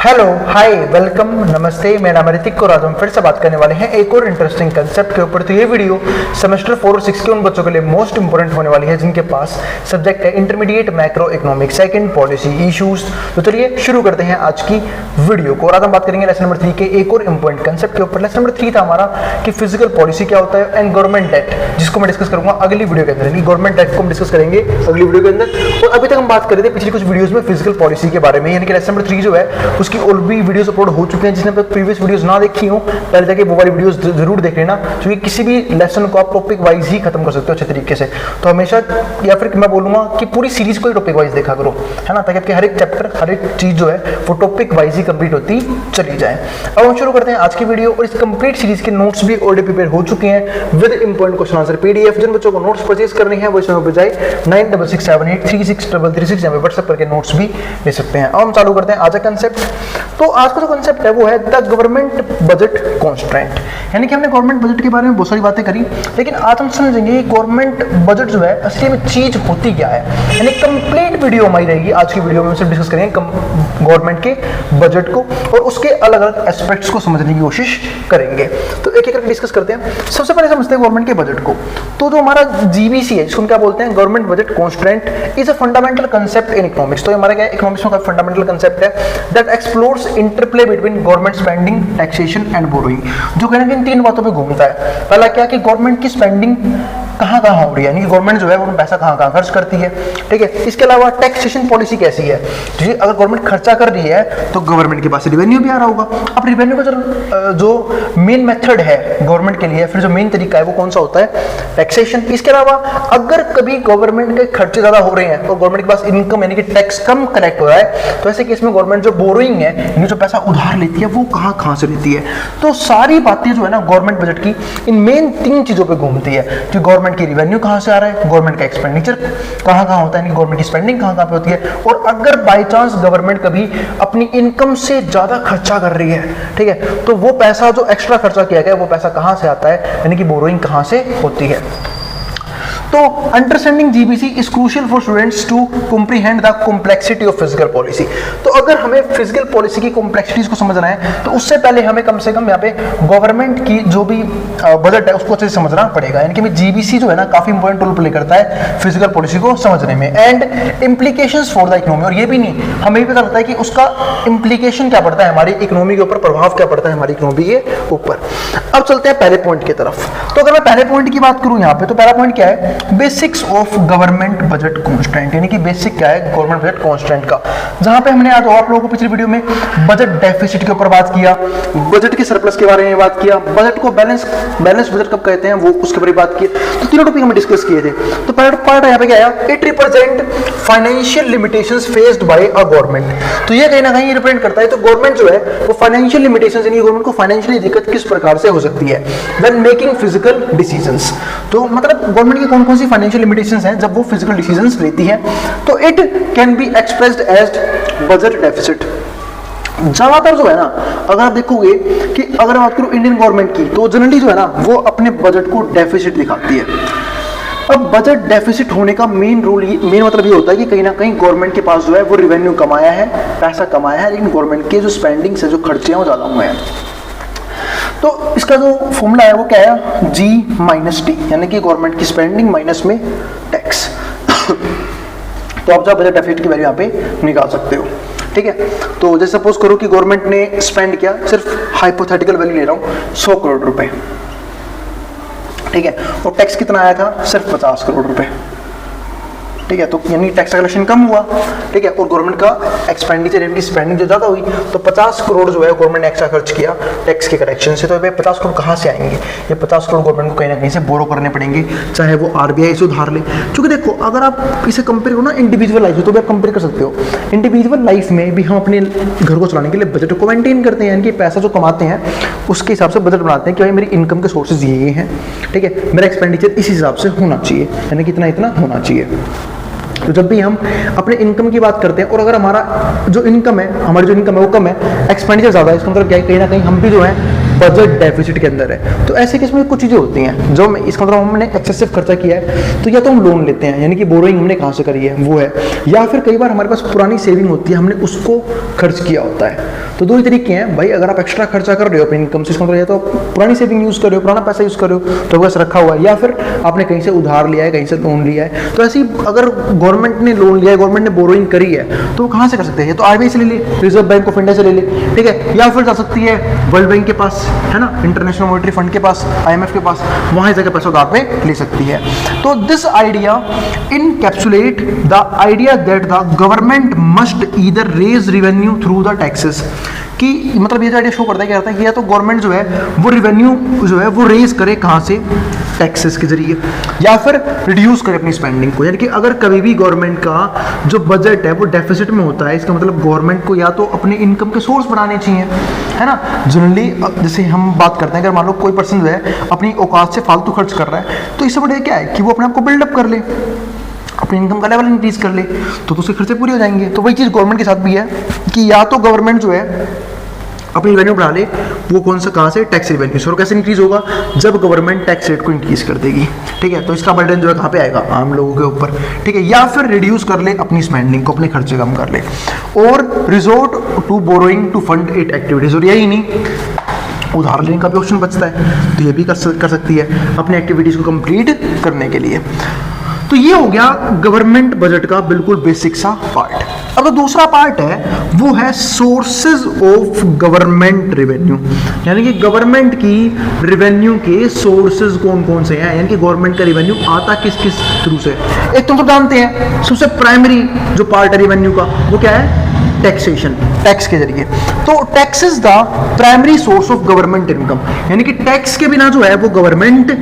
Hello, हाय, welcome, नमस्ते। मेरा नाम ऋतिक और आज हम फिर से बात करने वाले हैं एक और इंटरेस्टिंग कंसेप्ट के ऊपर। तो ये वीडियो सेमेस्टर 4 और 6 के उन बच्चों के लिए मोस्ट इंपोर्टेंट होने वाली है जिनके पास सब्जेक्ट है intermediate macro economics second policy issues. तो चलिए शुरू करते हैं आज की वीडियो को। और आज हम बात करेंगे लेसन नंबर 3 के एक और इंपॉर्टेंट कंसेप्ट के ऊपर। लेसन नंबर 3 था हमारा कि फिजिकल पॉलिसी क्या होता है एंड गवर्नमेंट डेट, जिसको मैं डिस्कस करूंगा अगली वीडियो के अंदर। गवर्नमेंट डेट को हम डिस्कस करेंगे अगली वीडियो के अंदर। और अभी तक हम बात कर रहे थे पिछली कुछ वीडियोस में फिजिकल पॉलिसी के बारे में, यानी कि लेसन नंबर 3 जो है उसकी और भी वीडियोस अपलोड हो चुके हैं। जिसने प्रीवियस वीडियोस ना देखी हो पहले जाके वो वाली वीडियोस जरूर देख लेना, क्योंकि किसी भी लेसन को आप टॉपिक वाइज ही खत्म कर सकते हो अच्छे तरीके से। तो हमेशा, या फिर मैं बोलूंगा कि पूरी सीरीज को ही टॉपिक वाइज देखा करो, है ना, ताकि आपके हर एक चैप्टर, हर एक चीज जो है वो टॉपिक वाइज ही कंप्लीट होती चली जाए। अब हम शुरू करते हैं आज की वीडियो। और इस कंप्लीट सीरीज के नोट्स भी ऑलरेडी प्रिपेयर हो चुके हैं with important question answer PDF. जिन बच्चों को नोट्स परचेज करनी है वो इसमें बजाय 9667836333 में व्हाट्सएप करके नोट्स भी ले सकते हैं। अब हम चालू करते हैं आज का कंसेप्ट। तो आज का जो कंसेप्ट है वो है द गवर्नमेंट बजट कॉन्स्ट्रेंट, यानी कि हमने गवर्नमेंट बजट के बारे में बहुत सारी बातें करी, लेकिन आज हम समझेंगे गवर्नमेंट बजट जो है असली में चीज होती क्या है। यानी कंप्लीट वीडियो हमारी रहेगी आज की वीडियो में, सिर्फ डिस्कस करेंगे गवर्नमेंट के बजट को और उसके अलग अलग एस्पेक्ट्स को समझने की कोशिश करेंगे। तो एक एक करके डिस्कस करते हैं। सबसे पहले समझते हैं गवर्नमेंट के बजट को। तो जो हमारा जीबीसी है, जिसको हम क्या बोलते हैं, government budget constraint, is a fundamental concept in economics. तो हमारा क्या है, इकोनॉमिक्स में फंडामेंटल कंसेप्ट है that explores interplay between government spending, taxation and borrowing, जो कहीं ना कहीं तीन बातों पे घूमता है। पहला क्या कि गवर्नमेंट की स्पेंडिंग कहाँ हो रही है, यानी गवर्नमेंट जो है वो पैसा कहाँ खर्च करती है, ठीक है। इसके अलावा टैक्सेशन पॉलिसी कैसी है, जी अगर गवर्नमेंट खर्चा कर रही है तो गवर्नमेंट के पास रिवेन्यू भी आ रहा होगा। अब रिवेन्यू का जो मेन मेथड है गवर्नमेंट के लिए, फिर जो मेन तरीका है वो कौन सा होता है, टैक्सेशन। इसके अलावा अगर कभी गवर्नमेंट के खर्चे ज्यादा हो रहे हैं तो गवर्नमेंट के पास इनकम यानी कि टैक्स कम कलेक्ट हो रहा है, तो ऐसे केस में गवर्नमेंट जो बोरोइंग है, यानी जो पैसा उधार लेती है, वो कहाँ से लेती है। तो सारी बातें जो है ना गवर्नमेंट बजट की इन मेन तीन चीजों पे घूमती है कि गवर्नमेंट की रिवेन्यू कहाँ से आ रहा है, गवर्नमेंट का एक्सपेंडिचर कहाँ होता है, गवर्नमेंट की स्पेंडिंग कहाँ पे होती है, और अगर बाय चांस गवर्नमेंट कभी अपनी इनकम से ज्यादा खर्चा कर रही है, ठीक है, तो वो पैसा जो एक्स्ट्रा खर्चा किया गया वो पैसा कहाँ से आता है, यानी कि बोरोइंग कहाँ से होती है। तो understanding GBC is crucial for students to comprehend the complexity of physical policy. तो अगर हमें फिजिकल पॉलिसी की कॉम्प्लेक्सिटीज को समझना है तो उससे पहले हमें कम से कम यहाँ पे गवर्नमेंट की जो भी बजट है उसको अच्छे से समझना पड़ेगा। यानी कि जीबीसी जो है ना काफी इंपॉर्टेंट रोल प्ले करता है फिजिकल पॉलिसी को समझने में and implications for the economy. और ये भी नहीं, हमें भी पता लगता है कि उसका इम्प्लीकेशन क्या पड़ता है हमारी इकोनॉमी के ऊपर, प्रभाव क्या पड़ता है हमारी इकोनॉमी के ऊपर। अब चलते हैं पहले पॉइंट की तरफ। तो अगर मैं पहले पॉइंट की बात करूं यहाँ पे, तो पहला पॉइंट क्या है, basics of government budget constant, यानी कि बेसिक क्या है गवर्नमेंट बजट कांस्टेंट का। जहां पे हमने आज आप लोगों को पिछली वीडियो में बजट डेफिसिट के ऊपर बात किया, बजट के सरप्लस के बारे में बात किया, बजट को बैलेंस बजट कब कहते हैं वो उसके बारे में बात की। तो तीनों टॉपिक हमने डिस्कस किए थे। तो पहला पार्ट यहाँ पे क्या आया, it represent financial limitations faced by a government. तो ये कहीं ना कहीं रिप्रेजेंट करता है तो गवर्नमेंट जो है वो फाइनेंशियल लिमिटेशंस, यानी गवर्नमेंट को फाइनेंशियली दिक्कत किस प्रकार से हो सकती है व्हेन मेकिंग फिजिकल डिसीजंस। तो मतलब गवर्नमेंट की कौन सी फाइनेंशियल लिमिटेशंस हैं जब वो फिजिकल डिसीजंस लेती है। तो it can be expressed as budget deficit. ज्यादातर जो है ना, अगर आप देखोगे कि अगर बात करूं इंडियन गवर्नमेंट की, तो जनरली जो है ना वो अपने बजट को डेफिसिट दिखाती है। अब बजट डेफिसिट होने का मेन मतलब ये होता है कि कहीं ना कहीं गवर्नमेंट के पास जो है वो रिवेन्यू कमाया है, पैसा कमाया है, लेकिन गवर्नमेंट के जो स्पेंडिंग्स है, जो खर्चे हैं वो ज्यादा हुए हैं। तो इसका जो फॉर्मूला है वो क्या है, G माइनस टी, यानी कि गवर्नमेंट की स्पेंडिंग माइनस में टैक्स। तो आप जो बजट डेफिसिट की वैल्यू यहाँ पे निकाल सकते हो, ठीक है। तो जैसे सपोज करो कि गवर्नमेंट ने स्पेंड किया, सिर्फ हाइपोथेटिकल वैल्यू ले रहा हूँ, 100 करोड़ रुपए, ठीक है, और टैक्स कितना आया था, सिर्फ 50 करोड़ रुपए, ठीक है। तो यानी टैक्स कलेक्शन कम हुआ, ठीक है, और गवर्नमेंट का एक्सपेंडिचर यानी स्पेंडिंग जो ज्यादा हुई, तो 50 करोड़ जो है गवर्नमेंट ने एक्स्ट्रा खर्च किया टैक्स के कलेक्शन से। तो 50 करोड़ कहाँ से आएंगे, ये 50 करोड़ गवर्नमेंट को कहीं ना कहीं से बोरो करने पड़ेंगे, चाहे वो आरबीआई से उधार ले। क्योंकि देखो अगर आप इसे कंपेयर करो ना इंडिविजुअल लाइफ में, तो भी आप कंपेयर कर सकते हो। इंडिविजुअल लाइफ में भी हम अपने घर को चलाने के लिए बजट को मेंटेन करते हैं, यानी कि पैसा जो कमाते हैं उसके हिसाब से बजट बनाते हैं कि भाई मेरी इनकम के सोर्सेज ये हैं, ठीक है, मेरा एक्सपेंडिचर इस हिसाब से होना चाहिए, यानी कि इतना होना चाहिए। तो जब भी हम अपने इनकम की बात करते हैं और अगर हमारी जो इनकम है वो कम है, एक्सपेंडिचर ज्यादा है, इसका मतलब क्या है, कहीं ना कहीं हम भी जो है बजट डेफिसिट के अंदर है। तो ऐसे केस में कुछ चीज़ें होती हैं जो इसका मतलब हमने एक्सेसिव खर्चा किया है, तो या तो हम लोन लेते हैं, यानी कि बोरोइंग हमने कहाँ से करी है वो है, या फिर कई बार हमारे पास पुरानी सेविंग होती है, हमने उसको खर्च किया होता है। तो दो ही तरीके हैं भाई, अगर आप एक्स्ट्रा खर्चा कर रहे हो अपनी इनकम से, इसका मतलब या तो पुरानी सेविंग यूज़ कर रहे हो, पुराना पैसा यूज़ कर रहे हो तो बस रखा हुआ है, या फिर आपने कहीं से उधार लिया है, कहीं से लोन लिया है। तो ऐसे ही अगर गवर्नमेंट ने लोन लिया है, गवर्नमेंट ने बोरोइंग करी है, तो वो कहाँ से कर सकते हैं? तो आरबीआई से ले ले, रिजर्व बैंक ऑफ इंडिया से ले ले, ठीक है, या फिर जा सकती है वर्ल्ड बैंक के पास, है ना, इंटरनेशनल मॉनेटरी फंड के पास, IMF के पास, वहाँ इस जगह पैसा उधार पे ले सकती है। तो this idea encapsulate the idea that the government must either raise revenue through the taxes, कि मतलब ये जो आइडिया शो करता है क्या करता है कि या तो गवर्नमेंट जो है वो रिवेन्यू जो है वो रेज करे कहाँ से, टैक्सेस के जरिए, या फिर रिड्यूस करे अपनी स्पेंडिंग को। यानी कि अगर कभी भी गवर्नमेंट का जो बजट है वो डेफिसिट में होता है, इसका मतलब गवर्नमेंट को या तो अपने इनकम के सोर्स बनाने चाहिए, है ना। जनरली जैसे हम बात करते हैं, अगर मान लो कोई पर्सन जो है अपनी औकात से फालतू खर्च कर रहा है, तो इससे बढ़िया क्या है कि वो अपने आप को बिल्डअप कर ले, अपनी इनकम का लेवल इंक्रीज कर ले, तो उसके खर्चे पूरे हो जाएंगे। तो वही चीज़ गवर्नमेंट के साथ भी है कि या तो गवर्नमेंट जो है अपनी रेवेन्यू बढ़ा ले, वो कौन सा कहाँ से, टैक्स रेवेन्यू से। और कैसे इंक्रीज होगा? जब गवर्नमेंट टैक्स रेट को इंक्रीज कर देगी, ठीक है, तो इसका बर्डन जो है कहाँ पे आएगा, आम लोगों के ऊपर, ठीक है, या फिर रिड्यूस कर ले अपनी स्पेंडिंग को, अपने खर्चे कम कर ले, और resort to borrowing to fund it activities. और यही नहीं, उधार लेने का भी ऑप्शन बचता है, तो ये भी कर सकती है अपनी एक्टिविटीज को कंप्लीट करने के लिए। तो ये हो गया गवर्नमेंट बजट का बिल्कुल बेसिक सा पार्ट। अब जो दूसरा पार्ट है वो है सोर्सेज ऑफ गवर्नमेंट रेवेन्यू, यानी कि गवर्नमेंट की रेवेन्यू के सोर्सेज कौन कौन से हैं, यानी कि गवर्नमेंट का रेवेन्यू आता किस किस थ्रू से। एक तो जानते हैं सबसे प्राइमरी जो पार्ट है रेवेन्यू का वो क्या है, टैक्सेशन, टैक्स के जरिए। तो tax is the primary source of government income, यानी कि टैक्स के बिना जो है वो गवर्नमेंट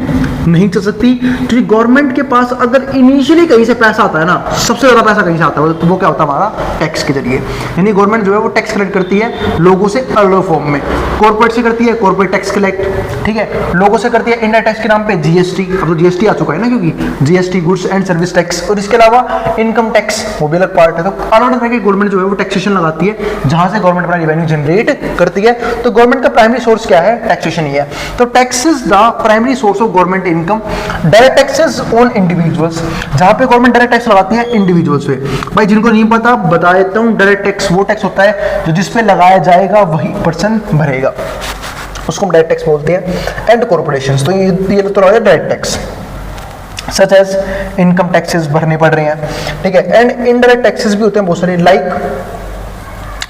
नहीं चल सकती। क्योंकि गवर्नमेंट के पास अगर इनिशियली कहीं से पैसा आता है ना, सबसे ज्यादा पैसा कहीं से आता है, तो वो क्या होता है हमारा, टैक्स के जरिए। यानी गवर्नमेंट जो है वो टैक्स कलेक्ट करती है लोगों से अलग फॉर्म में, कॉर्पोरेट से करती है कॉर्पोरेट टैक्स कलेक्ट, ठीक है, लोगों से करती है इंडायरेक्ट टैक्स के नाम पे जीएसटी, अब तो जीएसटी आ चुका है ना, क्योंकि GST goods and service tax, और इसके अलावा इनकम टैक्स वो भी अलग पार्ट है। तो अलग अलग तरह की गवर्नमेंट जो है वो टैक्सेशन लगाती है, जहां से गवर्नमेंट अपना रेवेन्यू जनरेट करती है। तो गवर्नमेंट का प्राइमरी सोर्स क्या है, टैक्सेशन ही है। तो tax is the primary source of government income. Direct taxes on individuals, जहां पे गवर्नमेंट डायरेक्ट टैक्स लगाती है इंडिविजुअल्स पे। भाई जिनको नहीं पता बता देता हूं, डायरेक्ट टैक्स वो टैक्स होता है जो जिस पे लगाया जाएगा वही पर्सन भरेगा, उसको हम डायरेक्ट टैक्स बोलते हैं। एंड कॉर्पोरेशंस, तो ये तो रहा है direct tax, such as income taxes भरने पड़ रहे हैं, ठीक है। एंड इनडायरेक्ट टैक्सेस भी होते हैं बहुत सारे, like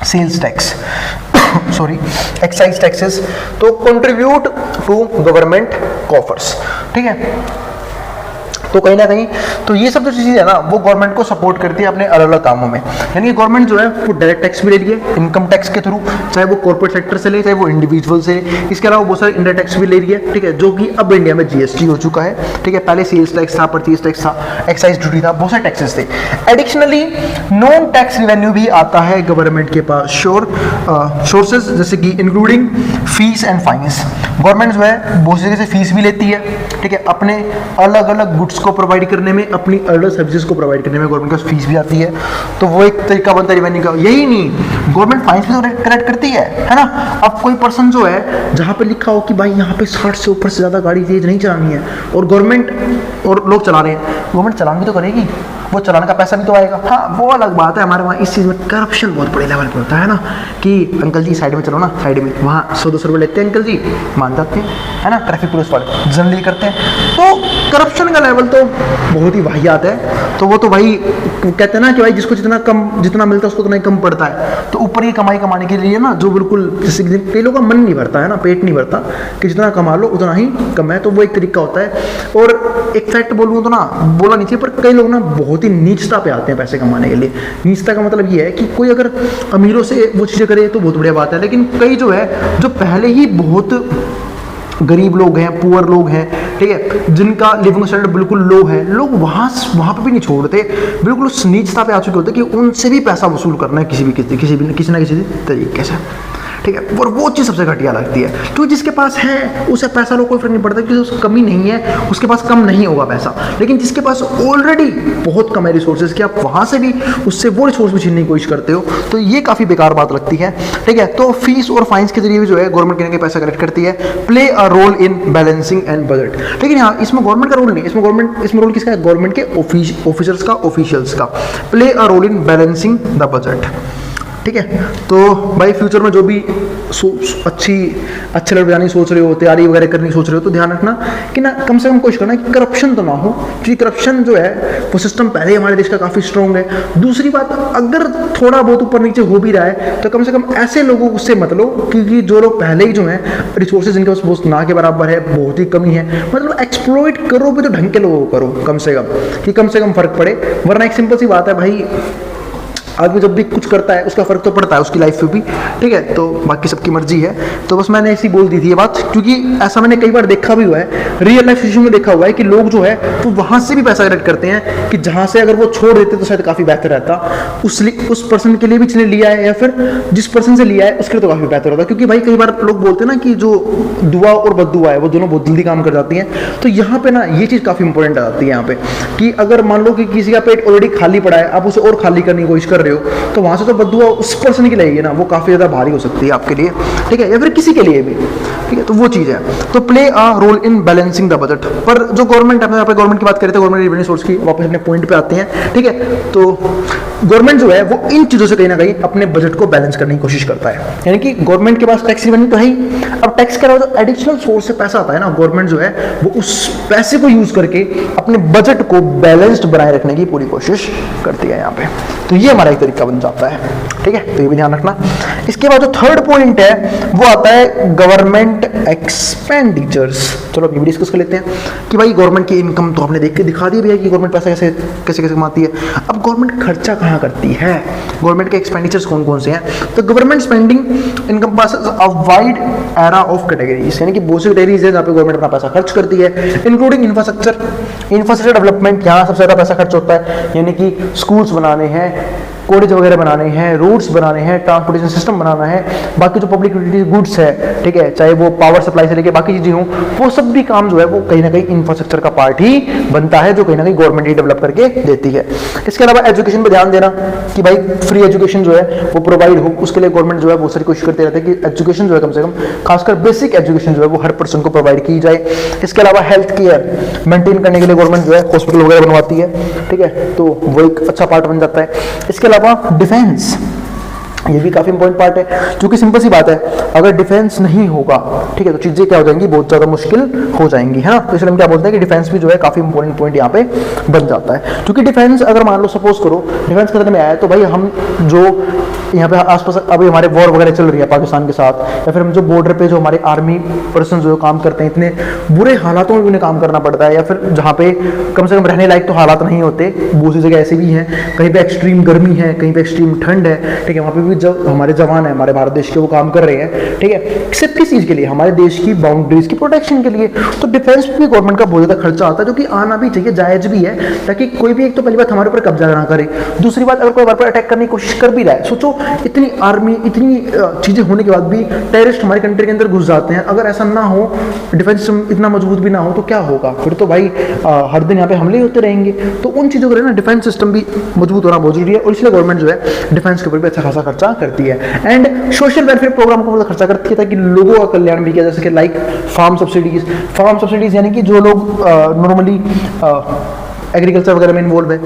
sales tax sorry excise taxes, तो कंट्रीब्यूट टू गवर्नमेंट कॉफर्स, ठीक है। तो कहीं ना कहीं तो ये सब जो चीज़ें है ना वो गवर्नमेंट को सपोर्ट करती है अपने अलग अलग कामों में। यानी कि गवर्नमेंट जो है वो डायरेक्ट टैक्स भी ले रही है इनकम टैक्स के थ्रू, चाहे वो कॉर्पोरेट सेक्टर से ले, चाहे वो इंडिविजुअल से। इसके अलावा बहुत सारे इंडायरेक्ट टैक्स भी ले रही है, ठीक है, जो कि अब इंडिया में जीएसटी हो चुका है, ठीक है। पहले सेल्स टैक्स था, परचेज टैक्स था, एक्साइज ड्यूटी था, बहुत सारे टैक्सेस थे। एडिशनली नॉन टैक्स रेवेन्यू भी आता है गवर्नमेंट के पास, सोर्सेज जैसे कि including fees and fines. Government जो है बहुत सी जगह से फीस भी लेती है, ठीक है, अपने अलग अलग गुड्स को प्रोवाइड करने में, अपनी अलग सर्विसेज को प्रोवाइड करने में गवर्नमेंट का फीस भी आती है, तो वो एक तरीका बनता है रेवेन्यू का। यही नहीं, गवर्नमेंट फाइन्स भी तो कलेक्ट करती है ना। अब कोई पर्सन जो है जहाँ पे लिखा हो कि भाई यहाँ पे 60 से ऊपर से ज़्यादा गाड़ी तेज नहीं चलानी है, और गवर्नमेंट और लोग चला रहे हैं, गवर्नमेंट चलान भी तो करेगी, वो चलाने का पैसा भी तो आएगा। हाँ वो अलग बात है, हमारे वहाँ इस चीज़ में करप्शन बहुत बड़े लेवल पे होता है ना, कि अंकल जी साइड में चलो ना, साइड में, वहाँ 100-200 रुपये लेते हैं अंकल जी, मान जाते हैं, है ना, ट्रैफिक पुलिस वाले जनरली करते हैं। तो करप्शन का लेवल तो बहुत ही वाहियात है। तो वो तो भाई कहते हैं ना कि भाई जिसको जितना मिलता है उसको उतना ही कम पड़ता है। तो ऊपर की कमाई कमाने के लिए ना, जो बिल्कुल जैसे कई लोगों का मन नहीं भरता है ना, पेट नहीं भरता कि जितना कमा लो उतना ही कम है, तो वो एक तरीका होता है। और एक फैक्ट बोलूँ तो ना, बोला नहीं चाहिए, पर कई लोग ना बहुत ही नीचता पे आते हैं पैसे कमाने के लिए। नीचता का मतलब ये है कि कोई अगर अमीरों से वो चीज़ें करे तो बहुत बढ़िया बात है, लेकिन कई जो है जो पहले ही बहुत गरीब लोग हैं, पुअर लोग हैं, ठीक है, जिनका लिविंग स्टैंडर्ड बिल्कुल लो है, लोग वहाँ पे भी नहीं छोड़ते, बिल्कुल उस नीचता पे आ चुके होते कि उनसे भी पैसा वसूल करना है किसी ना किसी तरीके से, ठीक है, और वो चीज़ सबसे घटिया लगती है, क्योंकि जिसके पास है उसे पैसा लो कोई फर्क नहीं पड़ता, क्योंकि उसकी कमी नहीं है, उसके पास कम नहीं होगा पैसा। लेकिन जिसके पास ऑलरेडी बहुत कम है रिसोर्सेज कि आप वहाँ से भी उससे वो रिसोर्स भी छीनने की कोशिश करते हो, तो ये काफ़ी बेकार बात लगती है। ठीक है, तो फीस और फाइन्स के जरिए भी जो है गवर्नमेंट कहीं ना कहीं पैसा कलेक्ट करती है। Play a role in balancing and budget, लेकिन हाँ इसमें गवर्नमेंट का रोल नहीं, इसमें रोल किसका है? गवर्नमेंट के ऑफिसर्स का, ऑफिशियल्स का। Play a role in balancing the budget. ठीक है, तो भाई फ्यूचर में जो भी अच्छे लड़ बजाने सोच रहे हो, तैयारी वगैरह करनी सोच रहे हो, तो ध्यान रखना कि ना कम से कम कोशिश करना कि करप्शन तो ना हो, क्योंकि करप्शन जो है वो सिस्टम पहले ही हमारे देश का काफ़ी स्ट्रॉन्ग है। दूसरी बात, अगर थोड़ा बहुत ऊपर नीचे हो भी रहा है तो कम से कम ऐसे लोगों से मत लो, क्योंकि जो लोग पहले ही जो है रिसोर्सेज जिनके पास ना के बराबर है, बहुत ही कमी है, मतलब एक्सप्लॉइट करो भी तो ढंग के लोगों को करो कम से कम फर्क पड़े। वरना एक सिंपल सी बात है भाई, आदमी जब भी कुछ करता है उसका फर्क तो पड़ता है उसकी लाइफ पे भी। ठीक है, तो बाकी सबकी मर्जी है। तो बस मैंने ऐसी बोल दी थी ये बात, क्योंकि ऐसा मैंने कई बार देखा भी हुआ है, रियल लाइफ सिचुएशन में देखा हुआ है कि लोग जो है वो वहां से भी पैसा कलेक्ट करते हैं कि जहां से अगर वो छोड़ देते तो शायद काफी बेहतर रहता, उस पर्सन के लिए भी जिसने लिया है या फिर जिस पर्सन से लिया है उसके लिए तो काफी बेहतर होता। क्योंकि भाई कई बार लोग बोलते हैं ना कि जो दुआ और बद्दुआ है वो दोनों बहुत जल्दी काम कर जाती हैं, तो यहाँ पे ना ये चीज काफी इंपॉर्टेंट आ जाती है यहाँ पे, कि अगर मान लो कि किसी का पेट ऑलरेडी खाली पड़ा है, आप उसे और खाली करने की कोशिश कर रहे हो, तो वहां से तो बद्दुआ उस पर्सन की लगेगी ना, वो काफी ज्यादा भारी हो सकती है आपके लिए। ठीक है, या फिर किसी के लिए भी। ठीक है, तो वो चीज है। तो play a role in balancing the budget. पर जो गवर्नमेंट, अपने यहाँ पे गवर्नमेंट की बात करें तो गवर्नमेंट रेवेन्यू सोर्स की, वापस अपने पॉइंट पे आते हैं। ठीक है, तो गवर्नमेंट जो है वो इन चीजों से कहीं ना कहीं अपने बजट को बैलेंस करने की कोशिश करता है, यानी कि गवर्नमेंट के पास टैक्स रेवेन्यू तो है ही, अब टैक्स के अलावा जो एडिशनल सोर्स से पैसा आता है ना, गवर्नमेंट जो है वो उस पैसे को यूज करके अपने बजट को बैलेंस्ड बनाए रखने की पूरी कोशिश करती है यहाँ पे। तो ये हमारा एक तरीका बन जाता है। ठीक है, तो ये भी ध्यान रखना। इसके बाद जो थर्ड पॉइंट है वो आता है गवर्नमेंट एक्सपेंडिचर्स। चलो अभी डिस्कस कर लेते हैं कि भाई गवर्नमेंट की इनकम तो आपने देख के दिखा दी भैया कि गवर्नमेंट पैसा कैसे कैसे कैसे कमाती है। अब गवर्नमेंट खर्चा कहाँ करती है, गवर्नमेंट के एक्सपेंडिचर्स कौन कौन से हैं? तो government spending encompasses a wide era of categories, यानी कि बहुत सी कैटेगरीज है जहाँ पे गवर्नमेंट अपना पैसा खर्च करती है, इंक्लूडिंग इंफ्रास्ट्रक्चर डेवलपमेंट, यहाँ सबसे ज्यादा पैसा खर्च होता है, यानी कि स्कूल्स बनाने हैं, कॉलेज वगैरह बनाने हैं, रोड्स बनाने हैं, ट्रांसपोर्टेशन सिस्टम बनाना है, बाकी जो पब्लिक यूटिलिटी गुड्स है, ठीक है, चाहे वो पावर सप्लाई से लेके बाकी चीजें हों, वो सब भी काम जो है वो कहीं ना कहीं इंफ्रास्ट्रक्चर का पार्ट ही बनता है, जो कहीं ना कहीं गवर्नमेंट ही डेवलप करके देती है। इसके अलावा एजुकेशन पे ध्यान देना कि भाई फ्री एजुकेशन जो है वो प्रोवाइड हो, उसके लिए गवर्नमेंट जो है बहुत सारी कोशिश करते रहते हैं कि एजुकेशन जो है कम से कम, खासकर बेसिक एजुकेशन जो है वो हर पर्सन को प्रोवाइड की जाए। इसके अलावा हेल्थ केयर मेंटेन करने के लिए गवर्नमेंट जो है हॉस्पिटल वगैरह बनवाती है। ठीक है, तो वो एक अच्छा पार्ट बन जाता है। इसके अलावा डिफेंस, ये भी काफी इंपॉर्टेंट पार्ट है, क्योंकि सिंपल सी बात है, अगर डिफेंस नहीं होगा, ठीक है, तो चीजें क्या हो जाएंगी, बहुत ज्यादा मुश्किल हो जाएंगी, है ना। तो इसलिए हम क्या बोलते हैं कि डिफेंस भी जो है काफी इंपॉर्टेंट पॉइंट यहाँ पे बन जाता है, क्योंकि डिफेंस अगर मान लो सपोज करो डिफेंस खतरे में आया, तो भाई हम जो यहाँ पे आसपास अभी हमारे वॉर वगैरह चल रही है पाकिस्तान के साथ, या फिर हम जो बॉर्डर पे जो हमारे आर्मी पर्सन जो काम करते हैं, इतने बुरे हालातों में उन्हें काम करना पड़ता है, या फिर जहाँ पे कम से कम रहने लायक तो हालात नहीं होते, बहुत सी जगह ऐसी भी हैं, कहीं पे एक्सट्रीम गर्मी है, कहीं पे एक्सट्रीम ठंड है, ठीक है, वहाँ पे भी जो हमारे जवान है हमारे भारत देश के वो काम कर रहे हैं, ठीक है, सिर्फ किस चीज के लिए, हमारे देश की बाउंड्रीज की प्रोटेक्शन के लिए। तो डिफेंस पे भी गवर्नमेंट का बहुत ज्यादा खर्चा आता है, जो कि आना भी चाहिए, जायज भी है, ताकि कोई भी, एक तो पहली बात हमारे ऊपर कब्जा ना करे, दूसरी बात अगर कोई हमारे पर अटैक करने की कोशिश कर भी रहा है, सोचो इतनी आर्मी, इतनी चीजें होने के बाद भी टेररिस्ट हमारी कंट्री के अंदर घुस जाते हैं, अगर ऐसा ना हो, डिफेंस सिस्टम इतना मजबूत भी ना हो, तो क्या होगा फिर? तो भाई हर दिन यहाँ पे हमले होते रहेंगे। तो उन चीजों को ना डिफेंस सिस्टम भी मजबूत होना बहुत जरूरी है, और इसलिए गवर्नमेंट जो है डिफेंस के ऊपर भी अच्छा खासा खर्चा करती है। एंड सोशल वेलफेयर प्रोग्राम को खर्चा करती है, ताकि लोगों का कल्याण भी किया जा सके, लाइक फार्म सब्सिडीज, यानी कि जो लोग नॉर्मली एग्रीकल्चर वगैरह में इन्वॉल्व है,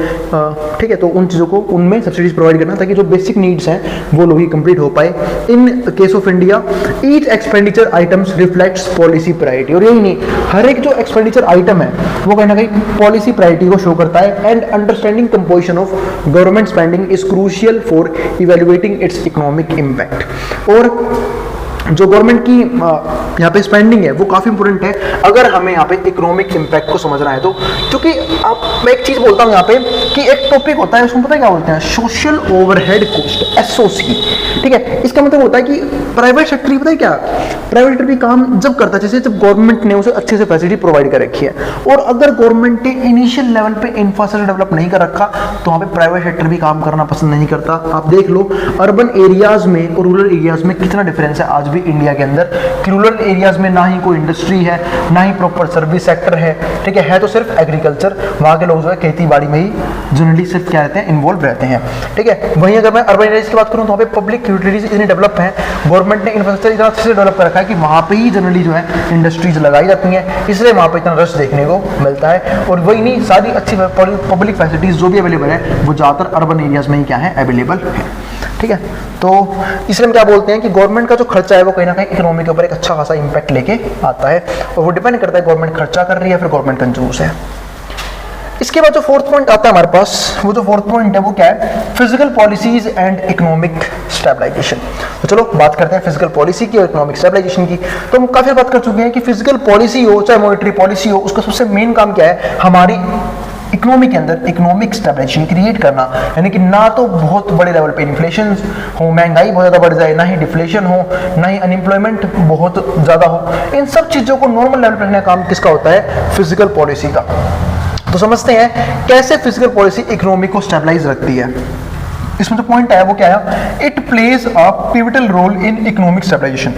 ठीक है, तो उन चीज़ों को उनमें सब्सिडीज प्रोवाइड करना, ताकि जो बेसिक नीड्स हैं वो लोग ही कंप्लीट हो पाए। In case of India each expenditure items reflects policy priority, और यही नहीं, हर एक जो एक्सपेंडिचर आइटम है वो कहीं ना कहीं पॉलिसी प्रायोरिटी को शो करता है। And understanding composition of government spending is crucial for evaluating it's economic impact. और जो गवर्नमेंट की यहाँ पे स्पेंडिंग है वो काफ़ी इंपॉर्टेंट है अगर हमें यहाँ पे इकोनॉमिक इम्पैक्ट को समझना है तो। क्योंकि आप मैं एक चीज़ बोलता हूँ यहाँ पे कि एक टॉपिक होता है उसमें पता है क्या बोलते हैं, सोशल ओवरहेड कॉस्ट, एसओसी। ठीक है, इसका मतलब होता है कि प्राइवेट सेक्टर पता है क्या, प्राइवेट सेक्टर भी काम जब करता है जैसे जब गवर्नमेंट ने उसे अच्छे से फैसिलिटी प्रोवाइड कर रखी है, और अगर गवर्नमेंट ने इनिशियल लेवल पे इंफ्रास्ट्रक्चर डेवलप नहीं कर रखा तो वहाँ पे प्राइवेट सेक्टर भी काम करना पसंद नहीं करता। आप देख लो अर्बन एरियाज में और रूरल एरियाज में कितना डिफरेंस है आज भी इंडिया के अंदर, कि रूरल एरियाज में ना ही कोई इंडस्ट्री है ना ही प्रॉपर सर्विस सेक्टर है। ठीक है तो सिर्फ एग्रीकल्चर, वहाँ के लोग जो है खेती बाड़ी में ही जनरली सिर्फ क्या रहते हैं, इन्वॉल्व रहते हैं। ठीक है, वहीं अगर मैं अर्बन एरियाज की बात करूँ तो वहाँ पे पब्लिक यूटिलिटीज इतनी डेवलप है, गवर्नमेंट ने इंफ्रास्ट्रक्चर इतना अच्छे से डेवलप कर रखा है कि वहाँ पे ही जनरली जो है इंडस्ट्रीज लगाई जाती हैं, इसलिए वहाँ पे इतना रश देखने को मिलता है। और वही नहीं, सारी अच्छी पब्लिक फैसिलिटीज जो भी अवेलेबल है वो ज़्यादातर अर्बन एरियाज में ही क्या है, अवेलेबल है। ठीक है, तो इसलिए हम क्या बोलते हैं कि गवर्नमेंट का जो खर्चा है वो कहीं ना कहीं इकोनॉमी के ऊपर एक अच्छा खासा इंपैक्ट लेके आता है, और वो डिपेंड करता है गवर्नमेंट खर्चा कर रही है फिर गवर्नमेंट कंजूस है। इसके बाद जो फोर्थ पॉइंट आता है हमारे पास, वो जो फोर्थ पॉइंट है वो क्या है, physical policies and economic stabilization. तो चलो बात करते हैं फिजिकल पॉलिसी की और इकोनॉमिक स्टेबलाइजेशन की। तो हम काफी बात कर चुके हैं कि फिजिकल पॉलिसी हो चाहे मॉनेटरी पॉलिसी हो, उसका सबसे मेन काम क्या है, हमारी इकोनॉमी के अंदर इकोनॉमिक स्टेबलाइजेशन क्रिएट करना, यानी कि ना तो बहुत बड़े लेवल पे इन्फ्लेशन हो, महंगाई बहुत ज़्यादा बढ़ जाए, ना ही डिफ्लेशन हो, ना ही अनएम्प्लॉयमेंट बहुत ज़्यादा हो। इन सब चीज़ों को नॉर्मल लेवल पर रखने का काम किसका होता है, फिजिकल पॉलिसी का। तो समझते हैं कैसे फिजिकल पॉलिसी इकोनॉमी को स्टेबलाइज रखती है। इसमें जो पॉइंट है वो क्या है, it plays a pivotal role in economic stabilization,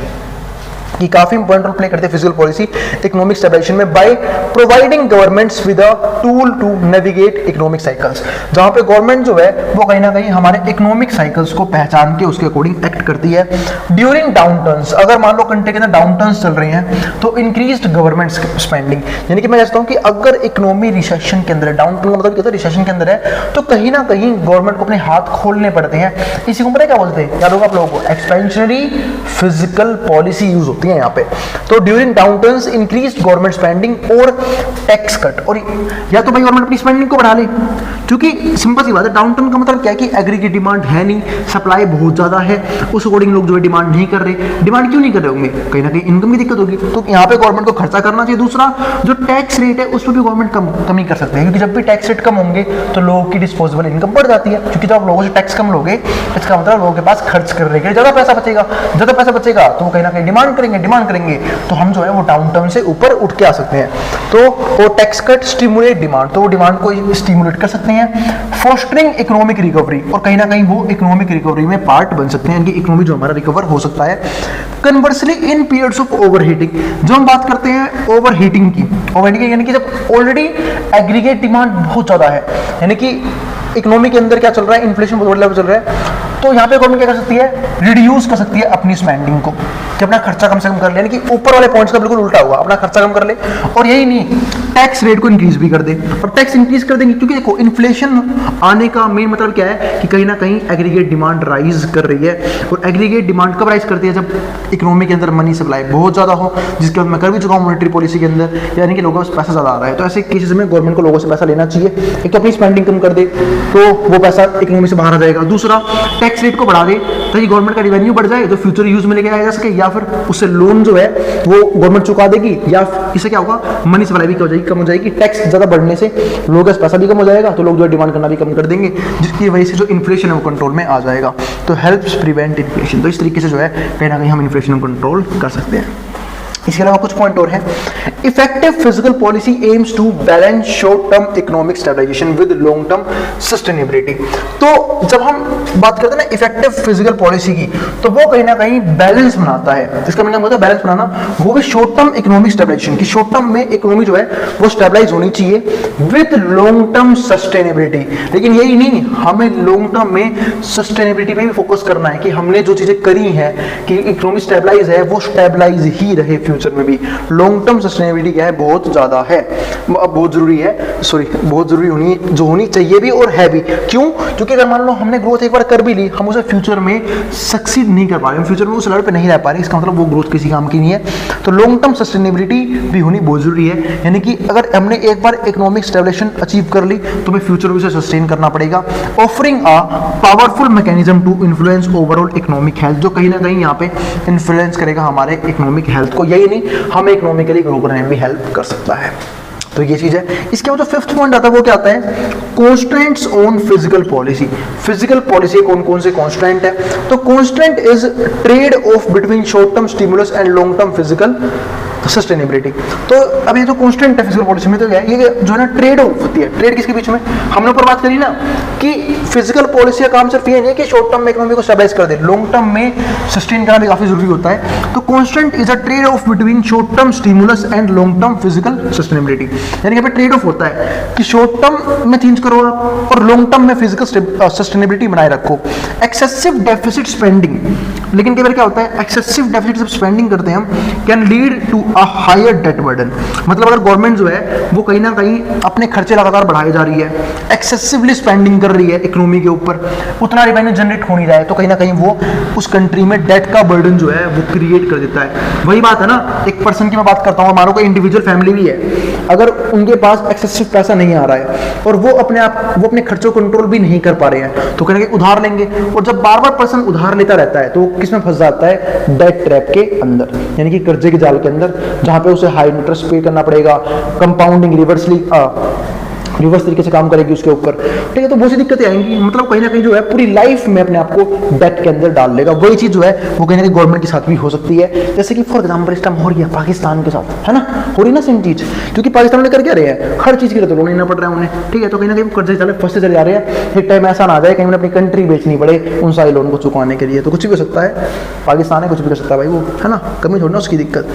कि काफी इंपॉर्टेंट रोल प्ले करते हैं फिजिकल पॉलिसी इकोनॉमिक स्टेबलाइजेशन में by providing governments with a tool to navigate economic cycles. जहां पे गवर्नमेंट जो है वो कहीं ना कहीं हमारे इकोनॉमिक साइकिल्स को पहचान के उसके अकॉर्डिंग एक्ट करती है। ड्यूरिंग डाउन टर्न्स, अगर मान लो कंट्री के अंदर डाउन टर्न्स चल रही हैं तो इंक्रीज्ड गवर्नमेंट स्पेंडिंग, यानी कि मैं कहता हूं कि अगर इकोनॉमी रिसेशन के अंदर है, डाउन टर्न का मतलब क्या होता है, रिसेशन के अंदर है, तो कहीं ना कहीं गवर्नमेंट को अपने हाथ खोलने पड़ते हैं। इसी को पता है क्या बोलते हैं, याद होगा आप लोगों को, एक्सपेंशनरी फिजिकल पॉलिसी यूज होती है यहाँ पे। तो ड्यूरिंग डाउनटर्न्स इंक्रीज्ड गवर्नमेंट स्पेंडिंग और टैक्स कट, और या तो भाई गवर्नमेंट अपनी स्पेंडिंग को बढ़ा ले, क्योंकि सिंपल सी बात है, डाउनटर्न का मतलब क्या है कि एग्रीगेट डिमांड है नहीं, सप्लाई बहुत ज्यादा है, उस अकॉर्डिंग लोग जो है डिमांड नहीं कर रहे। डिमांड क्यों नहीं कर रहे होंगे, कहीं ना कहीं इनकम की दिक्कत होगी, तो यहाँ पे गवर्नमेंट को खर्चा करना चाहिए। दूसरा जो टैक्स रेट है उस पर भी गवर्नमेंट कमी कर सकते हैं, क्योंकि जब भी टैक्स रेट कम होंगे तो लोगों की डिस्पोजेबल इनकम बढ़ जाती है, क्योंकि जब लोगों से टैक्स कम लोगे इसका मतलब लोगों के पास खर्च करने के लिए ज्यादा पैसा बचेगा, ज्यादा पैसा बचेगा तो वो कहीं ना कहीं डिमांड करेंगे, तो हम जो है वो डाउन टर्न से ऊपर उठ के आ सकते हैं। तो वो टैक्स कट स्टिमुलेट डिमांड, तो वो डिमांड को स्टिमुलेट कर सकते हैं। फोस्टरिंग इकोनॉमिक रिकवरी, और कहीं ना कहीं वो इकोनॉमिक रिकवरी में पार्ट बन सकते हैं, इनकी इकोनॉमी जो हमारा रिकवर हो सकता है। Conversely in periods of overheating, जो हम बात करते हैं ओवरहीटिंग की, ओवरहीटिंग यानी कि जब ऑलरेडी एग्रीगेट डिमांड बहुत ज्यादा है, यानी कि इकोनॉमी के अंदर क्या चल रहा है, इन्फ्लेशन बहुत बड़ा लेवल चल रहा है, तो यहाँ पे गवर्नमेंट क्या कर सकती है, रिड्यूस कर सकती है अपनी स्पेंडिंग को, कि अपना खर्चा कम से कम कर ले, यानी कि ऊपर वाले पॉइंट्स का बिल्कुल उल्टा हुआ, अपना खर्चा कम कर ले, और यही नहीं टैक्स रेट को इंक्रीज भी कर दे। और टैक्स इंक्रीज कर देंगे क्योंकि देखो इन्फ्लेशन आने का मेन मतलब क्या है कि कहीं ना कहीं एग्रीगेट डिमांड राइज कर रही है, और एग्रीगेट डिमांड कब राइज करती है, जब इकोनॉमी के अंदर मनी सप्लाई बहुत ज्यादा हो, जिसके बाद मैं कर भी चुका हूँ मॉनेटरी पॉलिसी के अंदर, यानी कि लोगों के पास पैसा ज्यादा आ रहा है, तो ऐसे केसेस में गवर्नमेंट को लोगों से पैसा लेना चाहिए। एक तो अपनी स्पेंडिंग कम कर दे तो वो पैसा इकोनॉमी से बाहर आ जाएगा, दूसरा टैक्स रेट को बढ़ा दे ताकि गवर्नमेंट का रेवेन्यू बढ़ जाए, जो फ्यूचर यूज में लेके आया जा सके, या फिर उससे लोन जो है वो गवर्नमेंट चुका देगी, या इससे क्या होगा, मनी सप्लाई भी कम हो जाएगी, टैक्स ज्यादा बढ़ने से लोगों का पैसा भी कम हो जाएगा, तो लोग जो है डिमांड करना भी कम कर देंगे, जिसकी वजह से जो इन्फ्लेशन है वो कंट्रोल में आ जाएगा। तो हेल्प्स प्रिवेंट इन्फ्लेशन, तो इस तरीके से जो है कहीं ना कहीं हम इन्फ्लेशन को कंट्रोल कर सकते हैं। इसके अलावा कुछ पॉइंट और हैं। Effective physical policy aims to balance short term economic stabilization with long term sustainability. तो जब हम बात करते हैं ना इफेक्टिव फिजिकल पॉलिसी की, तो वो कहीं ना कहीं बैलेंस बनाता है। इसका मतलब होता है बैलेंस बनाना, वो भी शॉर्ट टर्म इकोनॉमिक स्टेबलाइजेशन की, शॉर्ट टर्म में इकोनॉमी जो है वो स्टेबलाइज होनी चाहिए विद लॉन्ग टर्म सस्टेनेबिलिटी। लेकिन यही नहीं, हमें लॉन्ग टर्म में सस्टेनेबिलिटी पे भी फोकस करना है कि हमने जो चीजें करी है कि इकोनॉमी स्टेबलाइज है वो स्टेबलाइज ही रहे फ्यूचर में भी। लॉन्ग टर्म सस्टेनेबिलिटी क्या है, बहुत ज्यादा है, बहुत जरूरी है, बहुत जरूरी होनी चाहिए भी और है भी। क्यों? क्योंकि अगर मान लो हमने ग्रोथ एक बार कर भी ली, हम उसे फ्यूचर में सक्सीड नहीं कर पा रहे, फ्यूचर में उस लेवल पे नहीं रह पा रहे, इसका मतलब वो ग्रोथ किसी काम की नहीं है। तो लॉन्ग टर्म सस्टेनेबिलिटी भी होनी बहुत जरूरी है, यानी कि अगर हमने एक बार इकोनॉमिक स्टेबलाइजेशन अचीव कर ली तो हमें फ्यूचर में उसे सस्टेन करना पड़ेगा। Offering a powerful mechanism to influence overall economic health, जो कहीं ना कहीं यहाँ पे इन्फ्लुएंस करेगा हमारे इकोनॉमिक हेल्थ को। यही यही नहीं, हमें इकोनॉमिकली ग्रो करने में भी हेल्प कर सकता है। तो ये चीज है। इसके बाद जो फिफ्थ पॉइंट आता है वो क्या आता है, constants on physical policy. Physical policy कौन कौन से कॉन्स्टेंट है, तो constant is trade off between short term stimulus and long term physical sustainability. तो अब ये जो कॉन्स्टेंट है फिजिकल पॉलिसी में, तो क्या है, ये जो है ना ट्रेड ऑफ होती है। ट्रेड किसके बीच में, हमने ऊपर बात करी ना कि फिजिकल पॉलिसी का काम सिर्फ ये नहीं कि शॉर्ट टर्म में इकोनॉमी को स्टेबलाइज कर दे, लॉन्ग टर्म में सस्टेन करना भी काफी जरूरी होता है। तो constant is a trade off between short term stimulus and long term physical sustainability. यानी कि ट्रेड ऑफ होता है कि शॉर्ट टर्म में चेंज करो आप और लॉन्ग टर्म में फिजिकल सस्टेनेबिलिटी बनाए रखो। एक्सेसिव डेफिसिट स्पेंडिंग, लेकिन कई बार क्या होता है, एक्सेसिव डेफिसिट जब स्पेंडिंग करते हैं हम, can lead to a higher debt burden. मतलब अगर गवर्नमेंट जो है वो कहीं ना कहीं अपने खर्चे लगातार बढ़ाई जा रही है, एक्सेसिवली स्पेंडिंग कर रही है इकोनॉमी के ऊपर, उतना रेवेन्यू जनरेट हो नहीं रहा है, तो कहीं ना कहीं वो उस कंट्री में डेट का बर्डन जो है वो क्रिएट कर देता है। वही बात है ना, एक पर्सन की मैं बात करता हूँ, मानो कोई इंडिविजुअल फैमिली भी है, अगर उनके पास एक्सेसिव पैसा नहीं आ रहा है और वो अपने खर्चों को कंट्रोल भी नहीं कर पा रहे हैं, तो कहीं उधार लेंगे, और जब बार बार पर्सन उधार लेता रहता है तो किस में फंस जाता है, डेट ट्रैप के अंदर, यानी कि कर्जे के जाल के अंदर, जहां पे उसे हाई इंटरेस्ट पे करना पड़ेगा, कंपाउंडिंग रिवर्स तरीके से काम करेगी उसके ऊपर, ठीक है। तो बहुत सी दिक्कतें आएंगी, मतलब कहीं ना कहीं जो है पूरी लाइफ में अपने आप को डेट के अंदर डाल लेगा। वही चीज जो है वो कहीं ना कहीं गवर्नमेंट के साथ भी हो सकती है, जैसे कि फॉर एग्जांपल इस टाइम हो रही है पाकिस्तान के साथ, है ना, हो रही ना सेम चीज, क्योंकि पाकिस्तान में कर क्या रहे हैं, हर चीज के लिए तो लोन लेना पड़ रहा है उन्हें, ठीक है। तो कहीं ना कहीं कर्जे चले फंसते चले जा रहे हैं, एक टाइम ऐसा ना आ जाए कहीं अपनी कंट्री बेचनी पड़े उन सारे लोन को चुकाने के लिए, तो कुछ भी हो सकता है, पाकिस्तान है, कुछ भी कर सकता है भाई वो, है ना, कमी थोड़ी ना उसकी दिक्कत,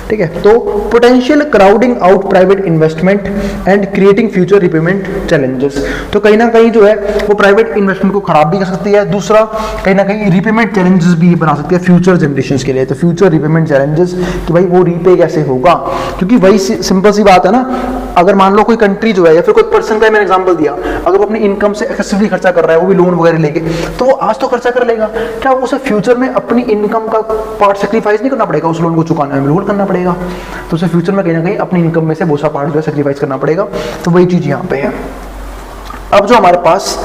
ठीक है। तो potential crowding out private investment and creating future repayment challenges, तो कहीं ना कहीं जो है वो प्राइवेट इन्वेस्टमेंट को खराब भी कर सकती है, दूसरा कहीं ना कहीं रीपेमेंट चैलेंजेस भी बना सकती है फ्यूचर जनरेशंस के लिए। तो फ्यूचर रीपेमेंट चैलेंजेस कि भाई वो रीपे कैसे होगा, क्योंकि वही सिंपल सी बात है ना, अगर मान लो कोई कंट्री जो है या फिर कोई पर्सन का मैंने एग्जांपल दिया, अगर वो अपनी इनकम से एक्सेसिवली खर्चा कर रहा है, वो भी लोन वगैरह लेके, तो वो आज तो खर्चा कर लेगा, क्या उसे फ्यूचर में अपनी इनकम का पार्ट सेक्रीफाइस नहीं करना पड़ेगा, उस लोन को चुकाने में बिल्कुल करना पड़ेगा, तो उसे फ्यूचर में कहीं ना कहीं अपनी इनकम में से बहुत सा पार्ट जो है सेक्रीफाइस करना पड़ेगा। तो वही चीज यहाँ पे है। अब जो हमारे पास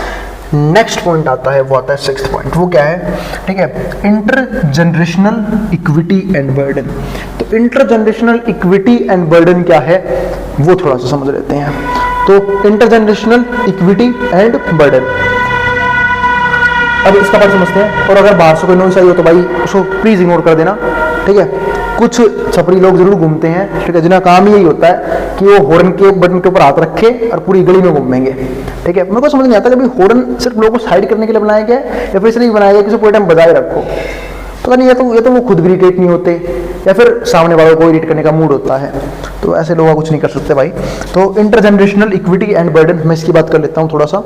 नेक्स्ट पॉइंट आता है वो आता है सिक्स्थ पॉइंट, वो क्या है, ठीक है, inter generational equity and burden. तो inter generational equity and burden क्या है वो थोड़ा सा समझ लेते हैं। तो inter generational equity and burden, अब इसका बात समझते हैं, और अगर बाहर से कोई नॉइस आई हो तो भाई उसको प्लीज इग्नोर कर देना, ठीक है। कुछ छपरी लोग जरूर घूमते हैं, ठीक है, जिनका काम यही होता है कि वो हॉर्न के बटन के ऊपर हाथ रखे और पूरी गली में घूमेंगे, ठीक है। मेरे को समझ नहीं आता कि भाई हॉर्न सिर्फ लोगों को साइड करने के लिए बनाया गया है या फिर इसलिए बनाया गया कि पूरे टाइम बजाए रखो, तो नहीं, ये तो वो खुद भी इरिटेट नहीं होते या फिर सामने वालों को इरिटेट करने का मूड होता है, तो ऐसे लोग कुछ नहीं कर सकते भाई। तो इंटरजनरेशनल इक्विटी एंड बर्डन, मैं इसकी बात कर लेता हूँ थोड़ा सा।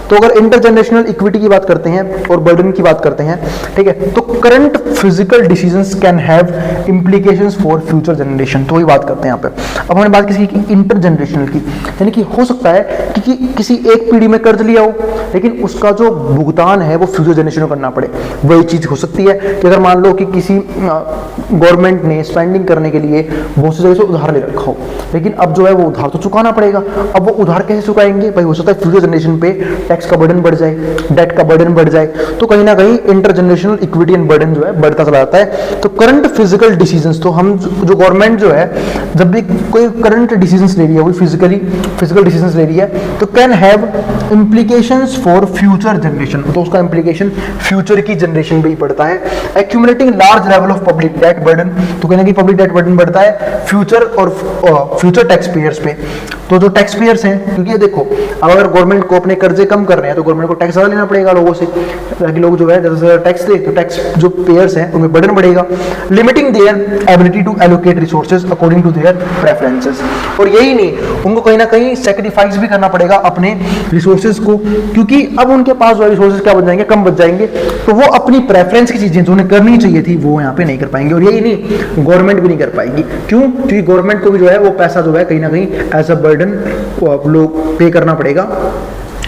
तो अगर इंटरजनरेशनल इक्विटी की बात करते हैं और बर्डन की बात करते हैं, ठीक है, तो current physical decisions can have implications for future generation, तो वही बात करते हैं यहाँ पे। अब हमने बात किसी की इंटरजनरेशनल की, यानी कि हो सकता है कि किसी एक पीढ़ी में कर्ज लिया हो लेकिन उसका जो भुगतान है वो फ्यूचर जनरेशन को करना पड़े, वही चीज हो सकती है कि अगर मान लो कि किसी गवर्नमेंट ने स्पेंडिंग करने के लिए बहुत सी जगह से उधार ले रखा हो, लेकिन अब जो है वो उधार तो चुकाना पड़ेगा। अब वो उधार कैसे चुकाएंगे भाई, हो सकता है फ्यूचर जनरेशन पे टैक्स का बर्डन बढ़ जाए, डेट का बर्डन बढ़ जाए, तो कहीं ना कहीं इंटरजनरेशनल इक्विटी एंड बर्डन जो है बढ़ता चला जाता है। तो करंट फिजिकल डिसीजंस, तो हम जो गवर्नमेंट जो है जब भी कोई करंट डिसीजंस ले रही है, वो फिजिकल डिसीजंस ले रही है, तो can have implications for future generation, तो उसका इंप्लीकेशन फ्यूचर की जनरेशन पे ही पड़ता है। Accumulating large level of public debt burden, तो कहना कि पब्लिक डेट बर्डन बढ़ता है फ्यूचर और फ्यूचर टैक्स पेयर्स पे। तो जो टैक्स पेयर्स हैं, क्योंकि ये देखो अगर गवर्नमेंट को अपने कर्जे कम कर रहे हैं तो गवर्नमेंट को टैक्स ज्यादा लेना पड़ेगा लोगों से, ताकि लोग जो है जैसे टैक्स दे तो टैक्स जो पेयर्स हैं उनमें बर्डन बढ़ेगा। Limiting their ability to allocate resources according to their preferences, और यही नहीं, उनको कहीं ना कहीं सेक्रीफाइस भी करना पड़ेगा अपने रिसोर्सेज को, क्योंकि अब उनके पास जो रिसोर्सेज क्या बच जाएंगे, कम बच जाएंगे, तो वो अपनी प्रेफरेंस की चीजें जो उन्हें करनी चाहिए थी वो यहाँ पे नहीं कर पाएंगे। और यही नहीं, गवर्नमेंट भी नहीं कर पाएगी, क्यों, क्योंकि गवर्नमेंट को भी जो है वो पैसा जो है कहीं ना कहीं एज अ बर्डन लोग पे करना पड़ेगा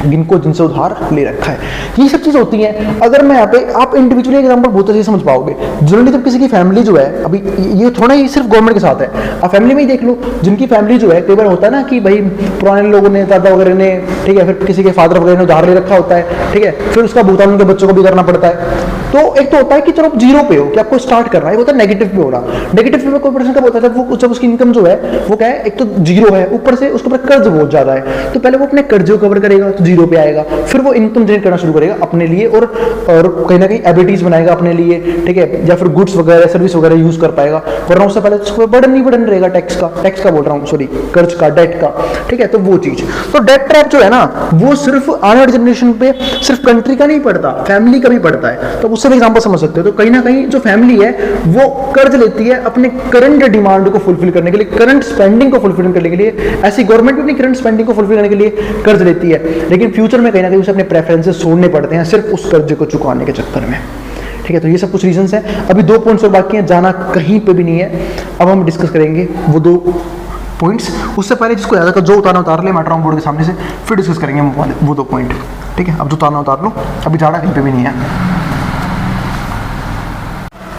जिनको जिनसे उधार ले रखा है। ये सब चीज़ होती हैं। अगर मैं यहाँ पे आप इंडिविजुअली एग्जाम्पल बहुत अच्छे से समझ पाओगे। जनरली जब किसी की फैमिली जो है, अभी ये थोड़ा ही सिर्फ गवर्नमेंट के साथ है, आप फैमिली में ही देख लो, जिनकी फैमिली जो है कई बार होता है ना कि भाई पुराने लोगों ने, दादा वगैरह ने, ठीक है, फिर किसी के फादर वगैरह ने उधार ले रखा होता है, ठीक है, फिर उसका भुगतान उनके बच्चों को भी करना पड़ता है। तो एक तो होता है कि चलो जीरो पे हो कि आपको स्टार्ट करना है, वो होता है नेगेटिव पे होना। नेगेटिव पे कोई पर्सन कब होता है, जब उसकी इनकम जो है वो क्या है, एक तो जीरो है, ऊपर से उसके ऊपर कर्ज बहुत ज्यादा है। तो पहले वो अपने कर्ज को कवर करेगा तो जीरो पे आएगा, फिर वो इनकम जनरेट करना शुरू करेगा अपने लिए और कहीं ना कहीं एबिलिटीज बनाएगा अपने लिए, ठीक है, या फिर गुड्स वगैरह सर्विस वगैरह यूज कर पाएगा। वरना उससे पहले उसको बर्डन ही बर्डन रहेगा टैक्स का बोल रहा हूँ, सॉरी, कर्ज का, डेट का, ठीक है। तो वो चीज, तो डेट ट्रैप जो है ना, वो सिर्फ आने वाली जनरेशन पे सिर्फ कंट्री का नहीं पड़ता, फैमिली का भी पड़ता है। तो उससे भी एग्जांपल समझ सकते हो। तो कहीं ना कहीं जो फैमिली है वो कर्ज लेती है अपने करंट डिमांड को फुलफिल करने के लिए, करंट स्पेंडिंग को फुलफिल करने के लिए। ऐसी गवर्नमेंट भी अपनी करंट स्पेंडिंग को फुलफिल करने के लिए कर्ज लेती है, लेकिन फ्यूचर में कहीं ना कहीं उसे अपने प्रेफरेंसेस छोड़ने पड़ते हैं सिर्फ उस कर्ज को चुकाने के चक्कर में, ठीक है। तो ये सब कुछ रीजंस हैं। अभी 2 पॉइंट्स और बाकी हैं, जाना कहीं पे भी नहीं है। अब हम डिस्कस करेंगे वो 2 पॉइंट्स। उससे पहले जिसको याद है जो उतारना उतार ले, मैं बोर्ड के सामने से, फिर डिस्कस करेंगे वो 2 पॉइंट, ठीक है। अब जो उतारना उतार लो, अभी जाना कहीं पे भी नहीं है।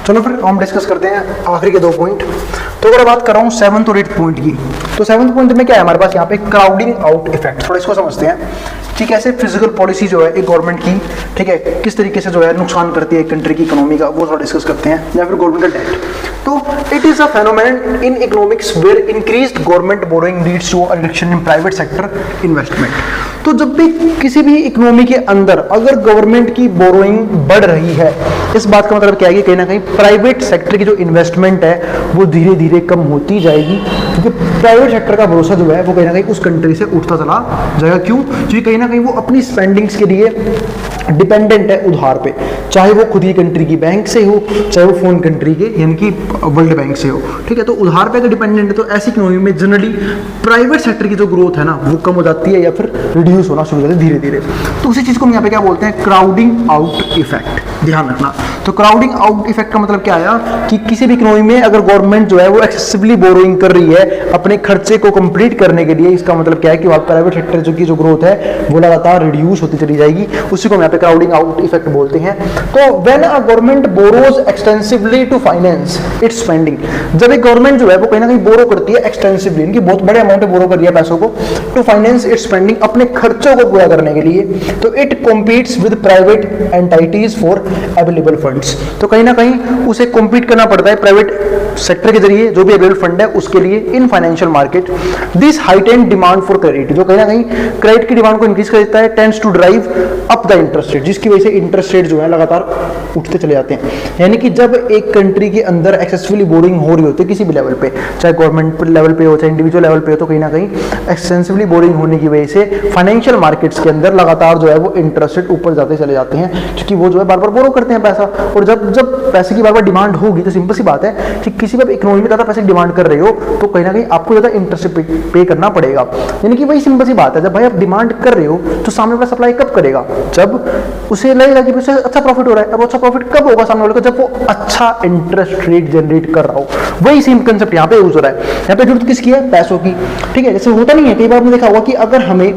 चलो फिर हम डिस्कस करते हैं आखिरी के 2 पॉइंट। तो अगर बात कर रहा हूँ 7th और 8th पॉइंट की, तो 7th पॉइंट में क्या है हमारे पास यहाँ पे, क्राउडिंग आउट इफेक्ट। थोड़ा इसको समझते हैं कि कैसे फिजिकल पॉलिसी जो है एक गवर्नमेंट की, ठीक है, किस तरीके से जो है नुकसान करती है एक कंट्री की इकोनॉमी का, वो थोड़ा डिस्कस करते हैं। या फिर गवर्नमेंट डेट, तो it is a phenomenon in economics where increased government borrowing leads to a reduction in private sector investment. तो जब भी किसी भी इकोनॉमी के अंदर अगर गवर्नमेंट की बोरोइंग बढ़ रही है, इस बात का मतलब क्या है कि कहीं ना कहीं प्राइवेट सेक्टर की जो इन्वेस्टमेंट है वो धीरे धीरे कम होती जाएगी, क्योंकि प्राइवेट सेक्टर का भरोसा जो है वो कहीं ना कहीं उस कंट्री से उठता चला जाएगा। क्यों? क्योंकि कहीं ना कहीं वो अपनी स्पेंडिंग्स के लिए डिपेंडेंट है उधार पे, चाहे वो खुद की कंट्री की बैंक से हो, चाहे वो फोन कंट्री के यानी कि वर्ल्ड बैंक से हो, ठीक है। तो उधार पे अगर डिपेंडेंट है तो ऐसी इकोनॉमी में जनरली प्राइवेट सेक्टर की जो ग्रोथ है ना वो कम हो जाती है या फिर रिड्यूस होना शुरू हो जाती है धीरे धीरे। तो उसी चीज को हम यहाँ पे क्या बोलते हैं, क्राउडिंग आउट इफेक्ट, ध्यान रखना। तो क्राउडिंग आउट इफेक्ट का मतलब क्या आया कि किसी भी इकोनॉमी में अगर गवर्नमेंट जो है वो एक्सेसिवली बोरोइंग कर रही है अपने खर्चे को कंप्लीट करने के लिए, इसका मतलब क्या है कि वहां प्राइवेट सेक्टर की जो ग्रोथ है वो लगातार रिड्यूस होती चली जाएगी, उसी को हम यहाँ पे क्राउडिंग आउट इफेक्ट बोलते हैं। तो when a government borrows extensively to finance its spending, जब एक गवर्नमेंट जो है वो कहीं ना कहीं बोरो करती है एक्सटेंसिवली, इनकी बहुत बड़े अमाउंट में बोरो कर रही है पैसों को, टू फाइनेंस इट्स स्पेंडिंग, अपने खर्चों को पूरा करने के लिए, तो it competes with private entities for available funds. तो कहीं ना कहीं उसे कॉम्पीट करना पड़ता है प्राइवेट सेक्टर के जरिए जो भी अवेलेबल फंड है उसके लिए in financial market. This heightened demand for credit, जो कहीं ना कहीं क्रेडिट की डिमांड को इंक्रीज कर देता है, tends to drive up the interest rate, जिसकी वजह से इंटरेस्ट रेट जो है लगातार उठते चले जाते हैं। यानी कि जब एक कंट्री के अंदर एक्सेसिवली बोरिंग हो रही होती है किसी भी लेवल पे, चाहे गवर्नमेंट लेवल पे हो चाहे इंडिविजुअल लेवल पे हो, तो कहीं ना कहीं एक्सटेंसिवली बोरिंग होने की वजह से फाइनेंशियल मार्केट्स के अंदर लगातार जो है वो इंटरेस्ट रेट ऊपर जाते चले जाते हैं, क्योंकि वो जो है बार बार बोरो करते हैं पैसा। और जब पैसे की बार बार डिमांड होगी तो सिंपल सी बात है कि किसी भी इकोनॉमी में ज्यादा पैसे की डिमांड कर रहे हो तो कहीं ना कहीं आपको ज्यादा इंटरेस्ट पे करना पड़ेगा। यानी कि वही सिंपल सी बात है, जब भाई आप डिमांड कर रहे हो तो सामने वाला सप्लाई कब करेगा, जब उसे लगेगा कि उसे अच्छा प्रॉफिट हो रहा है। अब अच्छा प्रॉफिट कब होगा सामने वाले को, जब वो अच्छा इंटरेस्ट रेट जनरेट कर रहा हो। वही सेम कंसेप्ट यहाँ पे यूज हो रहा है। यहाँ पे जरूरत किसकी है, पैसों की, ठीक है। जैसे होता नहीं है, कई बार आपने देखा होगा कि अगर हमें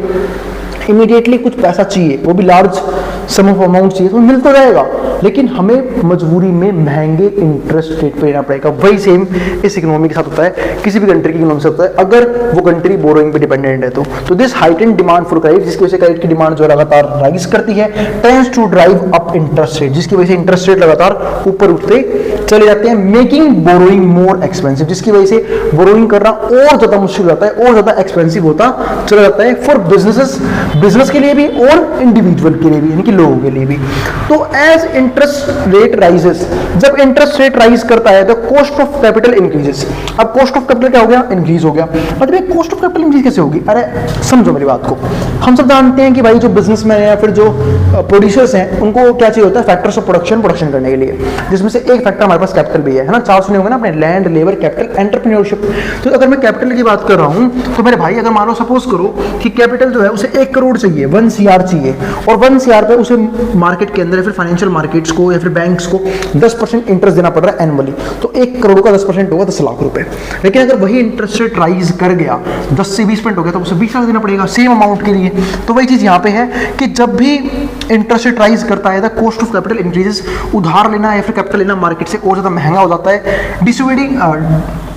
इमीडिएटली कुछ पैसा चाहिए, वो भी लार्ज सम ऑफ अमाउंट चाहिए, तो मिल तो जाएगा, लेकिन हमें मजबूरी में महंगे इंटरेस्ट रेट पे लेना पड़ेगा। वही सेम इस इकोनॉमी के साथ होता है, किसी भी कंट्री की इकोनॉमी से होता है, अगर वो कंट्री बोरोइंग पे डिपेंडेंट है तो this heightened demand for credit, जिसकी वजह से क्रेडिट की डिमांड जो लगातार राइज करती है, tends to drive up interest rate, जिसकी वजह से इंटरेस्ट रेट लगातार ऊपर उठते चले जाते हैं, मेकिंग बोरोइंग मोर एक्सपेंसिव, जिसकी वजह से बोरोइंग करना और ज्यादा मुश्किल हो जाता है और ज्यादा एक्सपेंसिव होता चला जाता है फॉर बिजनेस के लिए भी और इंडिविजुअल के लिए भी, यानी कि लोगों के लिए भी। तो एज इंटरेस्ट रेट राइजेस, जब इंटरेस्ट रेट राइज करता है तो कॉस्ट ऑफ कैपिटल इंक्रीजेस। अब कॉस्ट ऑफ कैपिटल क्या हो गया, इंक्रीज हो गया। मतलब ये कॉस्ट ऑफ कैपिटल इंक्रीज कैसे होगी, अरे समझो मेरी बात को। हम सब जानते हैं कि भाई जो बिजनेसमैन है या फिर जो प्रोड्यूसर्स हैं उनको क्या चाहिए होता है, फैक्टर्स ऑफ प्रोडक्शन करने के लिए, जिसमें से एक फैक्टर हमारे पास कैपिटल भी है ना। 4 सुने होंगे ना अपने, लैंड, लेबर, कैपिटल, एंटरप्रेन्योरशिप। तो अगर मैं कैपिटल की बात कर रहा हूं तो मेरे भाई अगर मान लो सपोज करो कि कैपिटल जो है उसे 1 करोड़ करोड़ चाहिए, 1 CR चाहिए, और 1 CR पे उसे मार्केट के अंदर या फिर फाइनेंशियल मार्केट्स को या फिर बैंक्स को 10% इंटरेस्ट देना पड़ रहा है एनुअली, तो 1 करोड़ का 10% होगा 10 लाख रुपए। लेकिन अगर वही इंटरेस्ट रेट राइज कर गया 10 से 20% हो गया तो उसे 20 लाख देना पड़ेगा सेम अमाउंट के लिए। तो वही चीज यहाँ पे है कि जब भी इंटरेस्ट रेट राइज करता है the cost of capital increases, उधार लेना या फिर कैपिटल लेना मार्केट से और ज्यादा महंगा हो जाता है,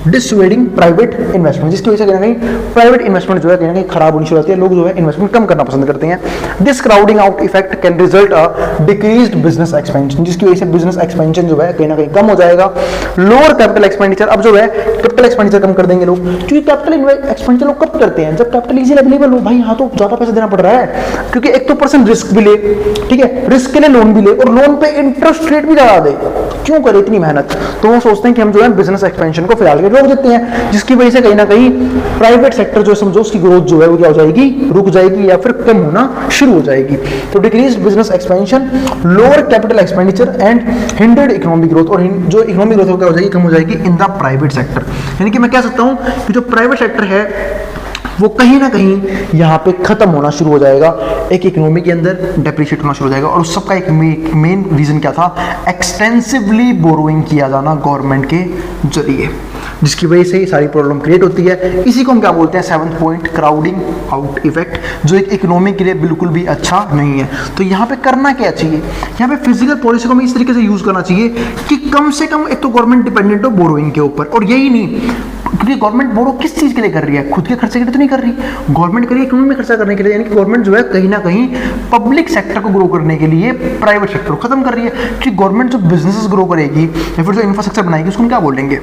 डिसवेडिंग प्राइवेट इन्वेस्टमेंट, जिसकी वजह से कहीं प्राइवेट इन्वेस्टमेंट जो है कहीं खराब होनी शुरू होती है, लोग जो है इन्वेस्टमेंट कम करना पसंद करते हैं। This crowding out effect can result a decreased business expansion, जिसकी वजह से बिजनेस एक्सपेंशन जो है कहीं ना कहीं कम हो जाएगा। लोअर कैपिटल एक्सपेंडिचर, अब जो है कैपिटल एक्सपेंडिचर कम कर देंगे लोग, क्योंकि कैपिटल एक्सपेंडिचर लोग कब करते हैं, जब कैपिटल इजीली अवेलेबल हो, भाई यहाँ तो ज्यादा पैसा देना पड़ रहा है, क्योंकि एक तो पर्सन रिस्क भी ले, ठीक है, रिस्क के लिए लोन भी ले और लोन पे इंटरेस्ट रेट भी ज्यादा दे, क्यों करे इतनी मेहनत, तो वो सोचते हैं कि हम जो है बिजनेस एक्सपेंशन को फिलहाल रोक देते हैं, जिसकी वजह से कहीं ना कहीं प्राइवेट सेक्टर जो समझो उसकी ग्रोथ जो है वो क्या हो जाएगी, रुक जाएगी या फिर कम होना शुरू हो जाएगी। तो decrease business expansion, lower capital expenditure and hindered economic growth, और जो इकोनॉमिक ग्रोथ क्या हो जाएगी, कम हो जाएगी इन द प्राइवेट सेक्टर। यानी कि मैं कह सकता हूं कि जो प्राइवेट सेक्टर है वो कहीं ना कहीं यहाँ पे खत्म होना शुरू हो जाएगा, एक इकोनॉमी के अंदर डेप्रिशिएट होना शुरू हो जाएगा। और उस सबका एक मेन रीजन क्या था, एक्सटेंसिवली बोरोइंग किया जाना गवर्नमेंट के जरिए, जिसकी वजह से सारी प्रॉब्लम क्रिएट होती है। इसी को हम क्या बोलते हैं, 7th point, crowding out effect, जो एक इकोनॉमी के लिए बिल्कुल भी अच्छा नहीं है। तो यहाँ पे करना क्या चाहिए, यहाँ पे फिजिकल पॉलिसी को हमें इस तरीके से यूज करना चाहिए कि कम से कम एक तो गवर्नमेंट डिपेंडेंट हो बोरोइंग के ऊपर, और यही नहीं, क्योंकि गवर्नमेंट बोरो किस चीज के लिए कर रही है, खुद के खर्चे के लिए तो नहीं कर रही, गवर्नमेंट कर रही है इकोनॉमी में खर्चा करने के लिए। यानी कि गवर्नमेंट जो है कहीं ना कहीं पब्लिक सेक्टर को ग्रो करने के लिए प्राइवेट सेक्टर को खत्म कर रही है, कि गवर्नमेंट जो बिजनेसेस ग्रो करेगी या फिर जो इंफ्रास्ट्रक्चर बनाएगी उसको हम क्या बोलेंगे,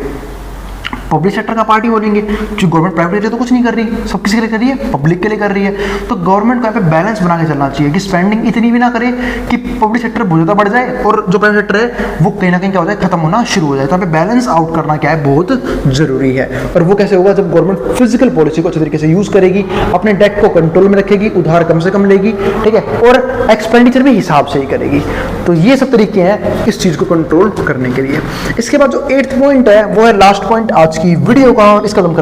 पब्लिक सेक्टर का पार्टी बोलेंगे, जो गवर्नमेंट प्राइवेट के लिए तो कुछ नहीं कर रही, सब किसके लिए कर रही है, पब्लिक के लिए कर रही है। तो गवर्नमेंट को यहाँ पे बैलेंस बना के चलना चाहिए कि स्पेंडिंग इतनी भी ना करे कि पब्लिक सेक्टर बहुत ज़्यादा बढ़ जाए और जो प्राइवेट सेक्टर है वो कहीं ना कहीं क्या होता है, खत्म होना शुरू हो जाए। तो यहाँ पे बैलेंस आउट करना क्या है, बहुत जरूरी है। और वो कैसे होगा, जब गवर्नमेंट फिजिकल पॉलिसी को अच्छे तरीके से यूज करेगी, अपने डेट को कंट्रोल में रखेगी, उधार कम से कम लेगी, ठीक है, और एक्सपेंडिचर भी हिसाब से ही करेगी। तो ये सब तरीके हैं इस चीज को कंट्रोल करने के लिए। इसके बाद जो 8th पॉइंट है वो है लास्ट पॉइंट आज की वीडियो का, इसका खत्म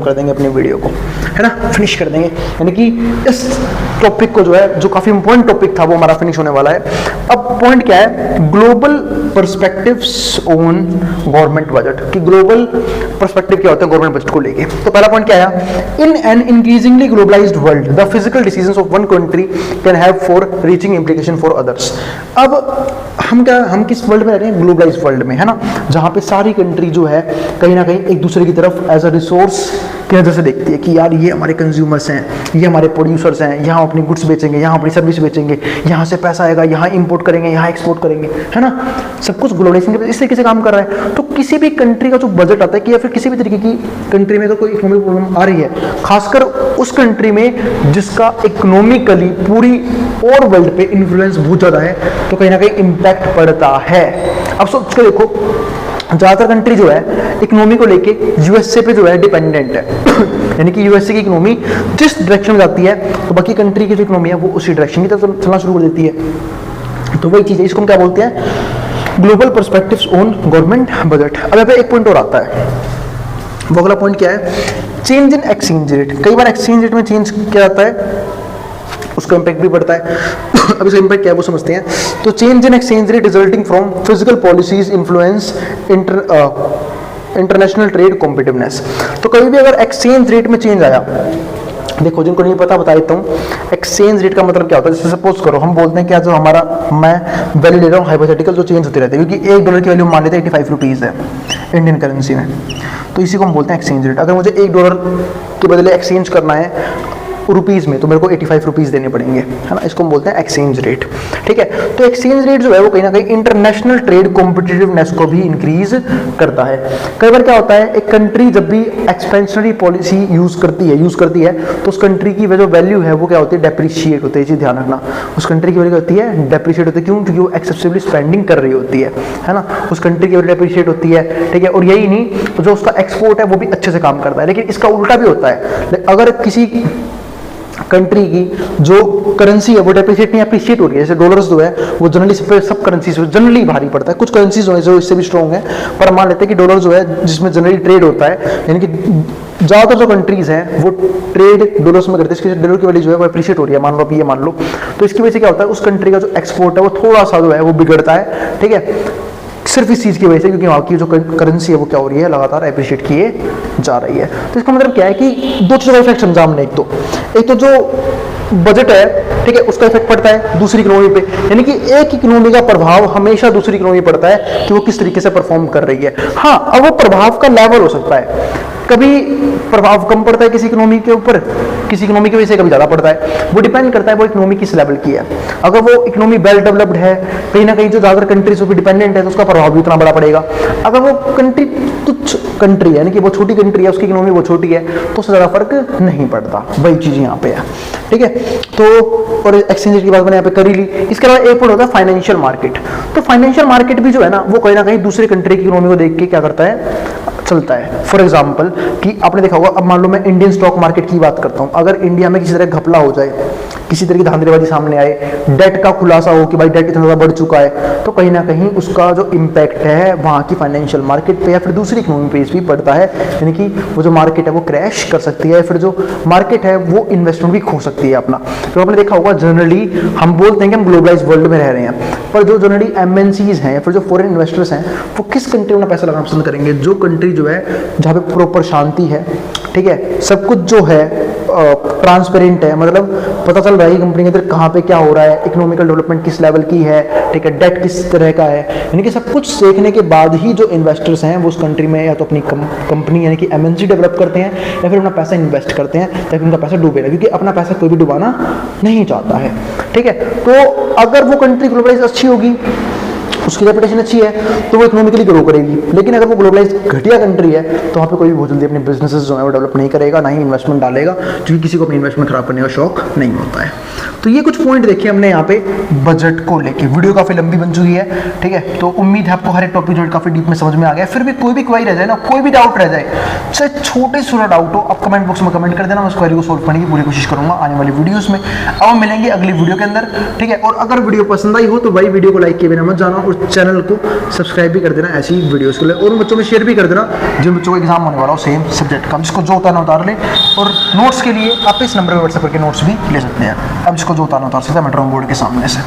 कर देंगे अपनी वीडियो को, है ना, फिनिश कर देंगे। यानी कि इस टॉपिक को जो है, जो काफी इंपॉर्टेंट टॉपिक था वो हमारा फिनिश होने वाला है। अब पॉइंट क्या है, global perspectives on government budget, कि ग्लोबल पर्सपेक्टिव क्या होता है गवर्नमेंट बजट को लेके। तो पहला पॉइंट क्या है, in an increasingly globalised world the physical decisions of one country can have for reaching implication for others. अब हम किस वर्ल्ड में रह रहे हैं, ग्लोबलाइज्ड वर्ल्ड में, है ना, जहां पे सारी कंट्री जो है कहीं ना कहीं एक दूसरे की तरफ एज अ रिसोर्स की नजर से देखती है कि यार ये हमारे कंज्यूमर्स हैं, ये हमारे प्रोड्यूसर्स हैं, यहाँ अपनी गुड्स बेचेंगे, यहाँ अपनी सर्विस बेचेंगे, यहाँ से पैसा आएगा, यहाँ इंपोर्ट करेंगे, यहाँ एक्सपोर्ट करेंगे, है ना, सब कुछ ग्लोबलाइजेशन के इस तरीके से काम कर रहा है। तो किसी भी कंट्री का जो बजट आता है कि या फिर किसी भी तरीके की कंट्री में अगर कोई इकोनॉमिक प्रॉब्लम आ रही है, खासकर उस कंट्री में जिसका इकोनॉमिकली पूरी और वर्ल्ड पे इन्फ्लुएंस बहुत ज्यादा है, तो कहीं ना कहीं इंपैक्ट पड़ता है। अब सोच के देखो, ज्यादातर कंट्री जो है इकोनॉमी को लेके यूएसए पे जो है डिपेंडेंट है यानी कि यूएसए की इकोनॉमी जिस डायरेक्शन में जाती है तो बाकी कंट्री की जो इकोनॉमी है वो उसी डायरेक्शन की तरफ चलना शुरू कर देती है। तो वही चीज है, इसको हम क्या बोलते हैं, global perspectives on government budget. अब यहाँ पे एक पॉइंट और आता है, वो अगला पॉइंट क्या है, चेंज इन एक्सचेंज रेट। कई बार एक्सचेंज रेट में चेंज किया जाता है, उसका इंपैक्ट भी पड़ता है। अब इसका इंपैक्ट क्या है वो समझते हैं। तो change in exchange rate resulting from physical policies influence international trade competitiveness. तो कभी भी अगर एक्सचेंज रेट में चेंज आया, देखो जिनको नहीं पता बता देता हूँ, एक्सचेंज रेट का मतलब क्या होता है। जैसे सपोज करो हम बोलते हैं कि जो हमारा, मैं वैल्यू ले रहा हूँ हाइपोथेटिकल, जो चेंज होते रहते हैं, क्योंकि $1 की वैल्यू मान लेते हैं 85 रुपीज़ है इंडियन करेंसी में, तो इसी को हम बोलते हैं एक्सचेंज रेट। अगर मुझे $1 के बदले एक्सचेंज करना है रुपीज़ में, तो मेरे को 85 रुपीज़ देने पड़ेंगे, है ना, इसको हम बोलते हैं एक्सचेंज रेट, ठीक है। तो एक्सचेंज रेट जो है वो कहीं ना कहीं इंटरनेशनल ट्रेड कॉम्पिटिटिवनेस को भी इंक्रीज करता है। कई बार क्या होता है, एक कंट्री जब भी एक्सपेंशनरी पॉलिसी यूज करती है तो उस कंट्री की जो वैल्यू है वो क्या होती है, डेप्रिशिएट होती है। ये ध्यान रखना, उस कंट्री की वैल्यू क्या होती है, डेप्रिशिएट होती है। क्यों, क्योंकि वो एक्सेसिवली स्पेंडिंग कर रही होती है ना, उस कंट्री की वैल्यू डेप्रिशिएट होती है, ठीक है। और यही नहीं, जो उसका एक्सपोर्ट है वो भी अच्छे से काम करता है। लेकिन इसका उल्टा भी होता है, अगर किसी कंट्री की जो करेंसी है वो डेप्रिशिएट नहीं अप्रिशिएट हो रही है। जैसे डॉलर्स जो है वो जनरली सब करेंसीज जनरली भारी पड़ता है, कुछ करेंसीज जो है जो इससे भी स्ट्रॉन्ग है, पर मान लेते हैं कि डॉलर जो है जिसमें जनरली ट्रेड होता है, यानी कि ज़्यादातर जो कंट्रीज हैं वो ट्रेड डॉलर्स में करते हैं, इसकी डॉलर की वैल्यू जो है वो अप्रिशिएट हो रही है, मान लो आप ये मान लो, तो इसकी वजह से क्या होता है उस कंट्री का जो एक्सपोर्ट है वो थोड़ा सा जो है वो बिगड़ता है, ठीक है, सिर्फ इस चीज़ की वजह से, क्योंकि वहाँ की जो करेंसी है वो क्या हो रही है, लगातार अप्रिशिएट किए जा रही है। तो इसका मतलब क्या है कि दो चीज़ों का इफेक्ट समझा हमने, एक तो जो बजट है, ठीक है, उसका इफेक्ट पड़ता है दूसरी इकोनॉमी पे, यानी कि एक इकोनॉमी का प्रभाव हमेशा दूसरी इकोनॉमी पड़ता है कि वो किस तरीके से परफॉर्म कर रही है। हाँ, अब वो प्रभाव का लेवल हो सकता है, कभी प्रभाव कम पड़ता है किसी इकोनॉमी के ऊपर, किसी इकोनॉमी की वजह से कभी ज़्यादा पड़ता है, वो डिपेंड करता है वो इकोनॉमी किस लेवल की है। अगर वो इकोनॉमी वेल डेवलप्ड है, कहीं ना कहीं जो ज़्यादातर कंट्रीज पर डिपेंडेंट है, तो उसका प्रभाव भी उतना बड़ा पड़ेगा। अगर वो कंट्री तुच्छ कंट्री है, यानी कि वो छोटी कंट्री है, उसकी इकोनॉमी वो छोटी है, तो उससे ज़्यादा फर्क नहीं पड़ता। वही चीज़ यहाँ पे है, ठीक है। तो और एक्सचेंज रेट की बात मैंने यहाँ पे कर ही ली। इसके अलावा एक पॉइंट होता है फाइनेंशियल मार्केट। तो फाइनेंशियल मार्केट भी जो है ना वो कहीं ना कहीं दूसरे कंट्री की इकोनॉमी को देख के क्या करता है, चलता है। फॉर एग्जाम्पल कि आपने देखा होगा, अब मान लो मैं इंडियन स्टॉक मार्केट की बात करता हूँ, अगर इंडिया में किसी तरह घपला हो जाए, किसी तरह की धांधलीबाजी सामने आए, डेट का खुलासा हो कि भाई डेट इतना ज़्यादा बढ़ चुका है, तो कहीं ना कहीं उसका जो इम्पैक्ट है वहाँ की फाइनेंशियल मार्केट पे या फिर दूसरी इकोनॉमी पे भी पड़ता है, यानी कि वो जो मार्केट है वो क्रैश कर सकती है, फिर जो मार्केट है वो इन्वेस्टमेंट भी खो सकती है अपना। तो आपने देखा होगा जनरली हम बोलते हैं कि हम ग्लोबलाइज वर्ल्ड में रह रहे हैं, पर जो जनरली MNCs हैं या फिर जो फॉरेन इन्वेस्टर्स हैं वो किस कंट्री में पैसा लगाना पसंद करेंगे, जो कंट्री जो है जहाँ पे प्रॉपर शांति है, ठीक है, सब कुछ जो है ट्रांसपेरेंट है, मतलब पता चल रहा है कंपनी के अंदर कहाँ पे क्या हो रहा है, इकोनॉमिकल डेवलपमेंट किस लेवल की है, ठीक है, डेट किस तरह का है, यानी कि सब कुछ देखने के बाद ही जो इन्वेस्टर्स हैं वो उस कंट्री में या तो अपनी कंपनी यानी कि MNC डेवलप करते हैं या फिर अपना पैसा इन्वेस्ट करते हैं ताकि उनका पैसा डूबे ना, क्योंकि अपना पैसा कोई भी डुबाना नहीं चाहता है, ठीक है। तो अगर वो कंट्री ग्लोबलाइज अच्छी होगी, उसकी रेपुटेशन अच्छी है, तो वो इकोनॉमिकली ग्रो करेगी। लेकिन अगर वो ग्लोबलाइज घटिया कंट्री है तो वहाँ पे कोई भी बहुत जल्दी अपने बिजनेसेस जो है वो डेवलप नहीं करेगा, ना ही इन्वेस्टमेंट डालेगा, क्योंकि किसी को अपनी इन्वेस्टमेंट खराब करने का शौक नहीं होता है। तो ये कुछ पॉइंट देखिए हमने यहाँ पे बजट को लेके। वीडियो काफ़ी लंबी बन चुकी है, ठीक है, तो उम्मीद है आपको हर एक टॉपिक जो है काफ़ी डीप में समझ में आ गया। फिर भी कोई भी क्वेरी रह जाए ना, कोई भी डाउट रह जाए, चाहे छोटे से छोटा डाउट हो, आप कमेंट बॉक्स में कमेंट कर देना, मैं उस क्वेरी को सोल्व करने की पूरी कोशिश करूंगा आने वाली वीडियोस में। अब हम मिलेंगे अगली वीडियो के अंदर, ठीक है। और अगर वीडियो पसंद आई हो तो भाई वीडियो को लाइक किए बिना मत जाना और चैनल को सब्सक्राइब भी कर देना ऐसी वीडियोस के लिए, और उन बच्चों में शेयर भी कर देना जिन बच्चों को एग्जाम होने वाला हो सेम सब्जेक्ट का, जिसको जो उतारना उतार ले। और नोट्स के लिए आप इस नंबर पर व्हाट्सएप करके नोट्स भी ले सकते हैं। अब जिसको जो उतारना उतार सकते हैं, मैं ड्रॉइंग बोर्ड के सामने से।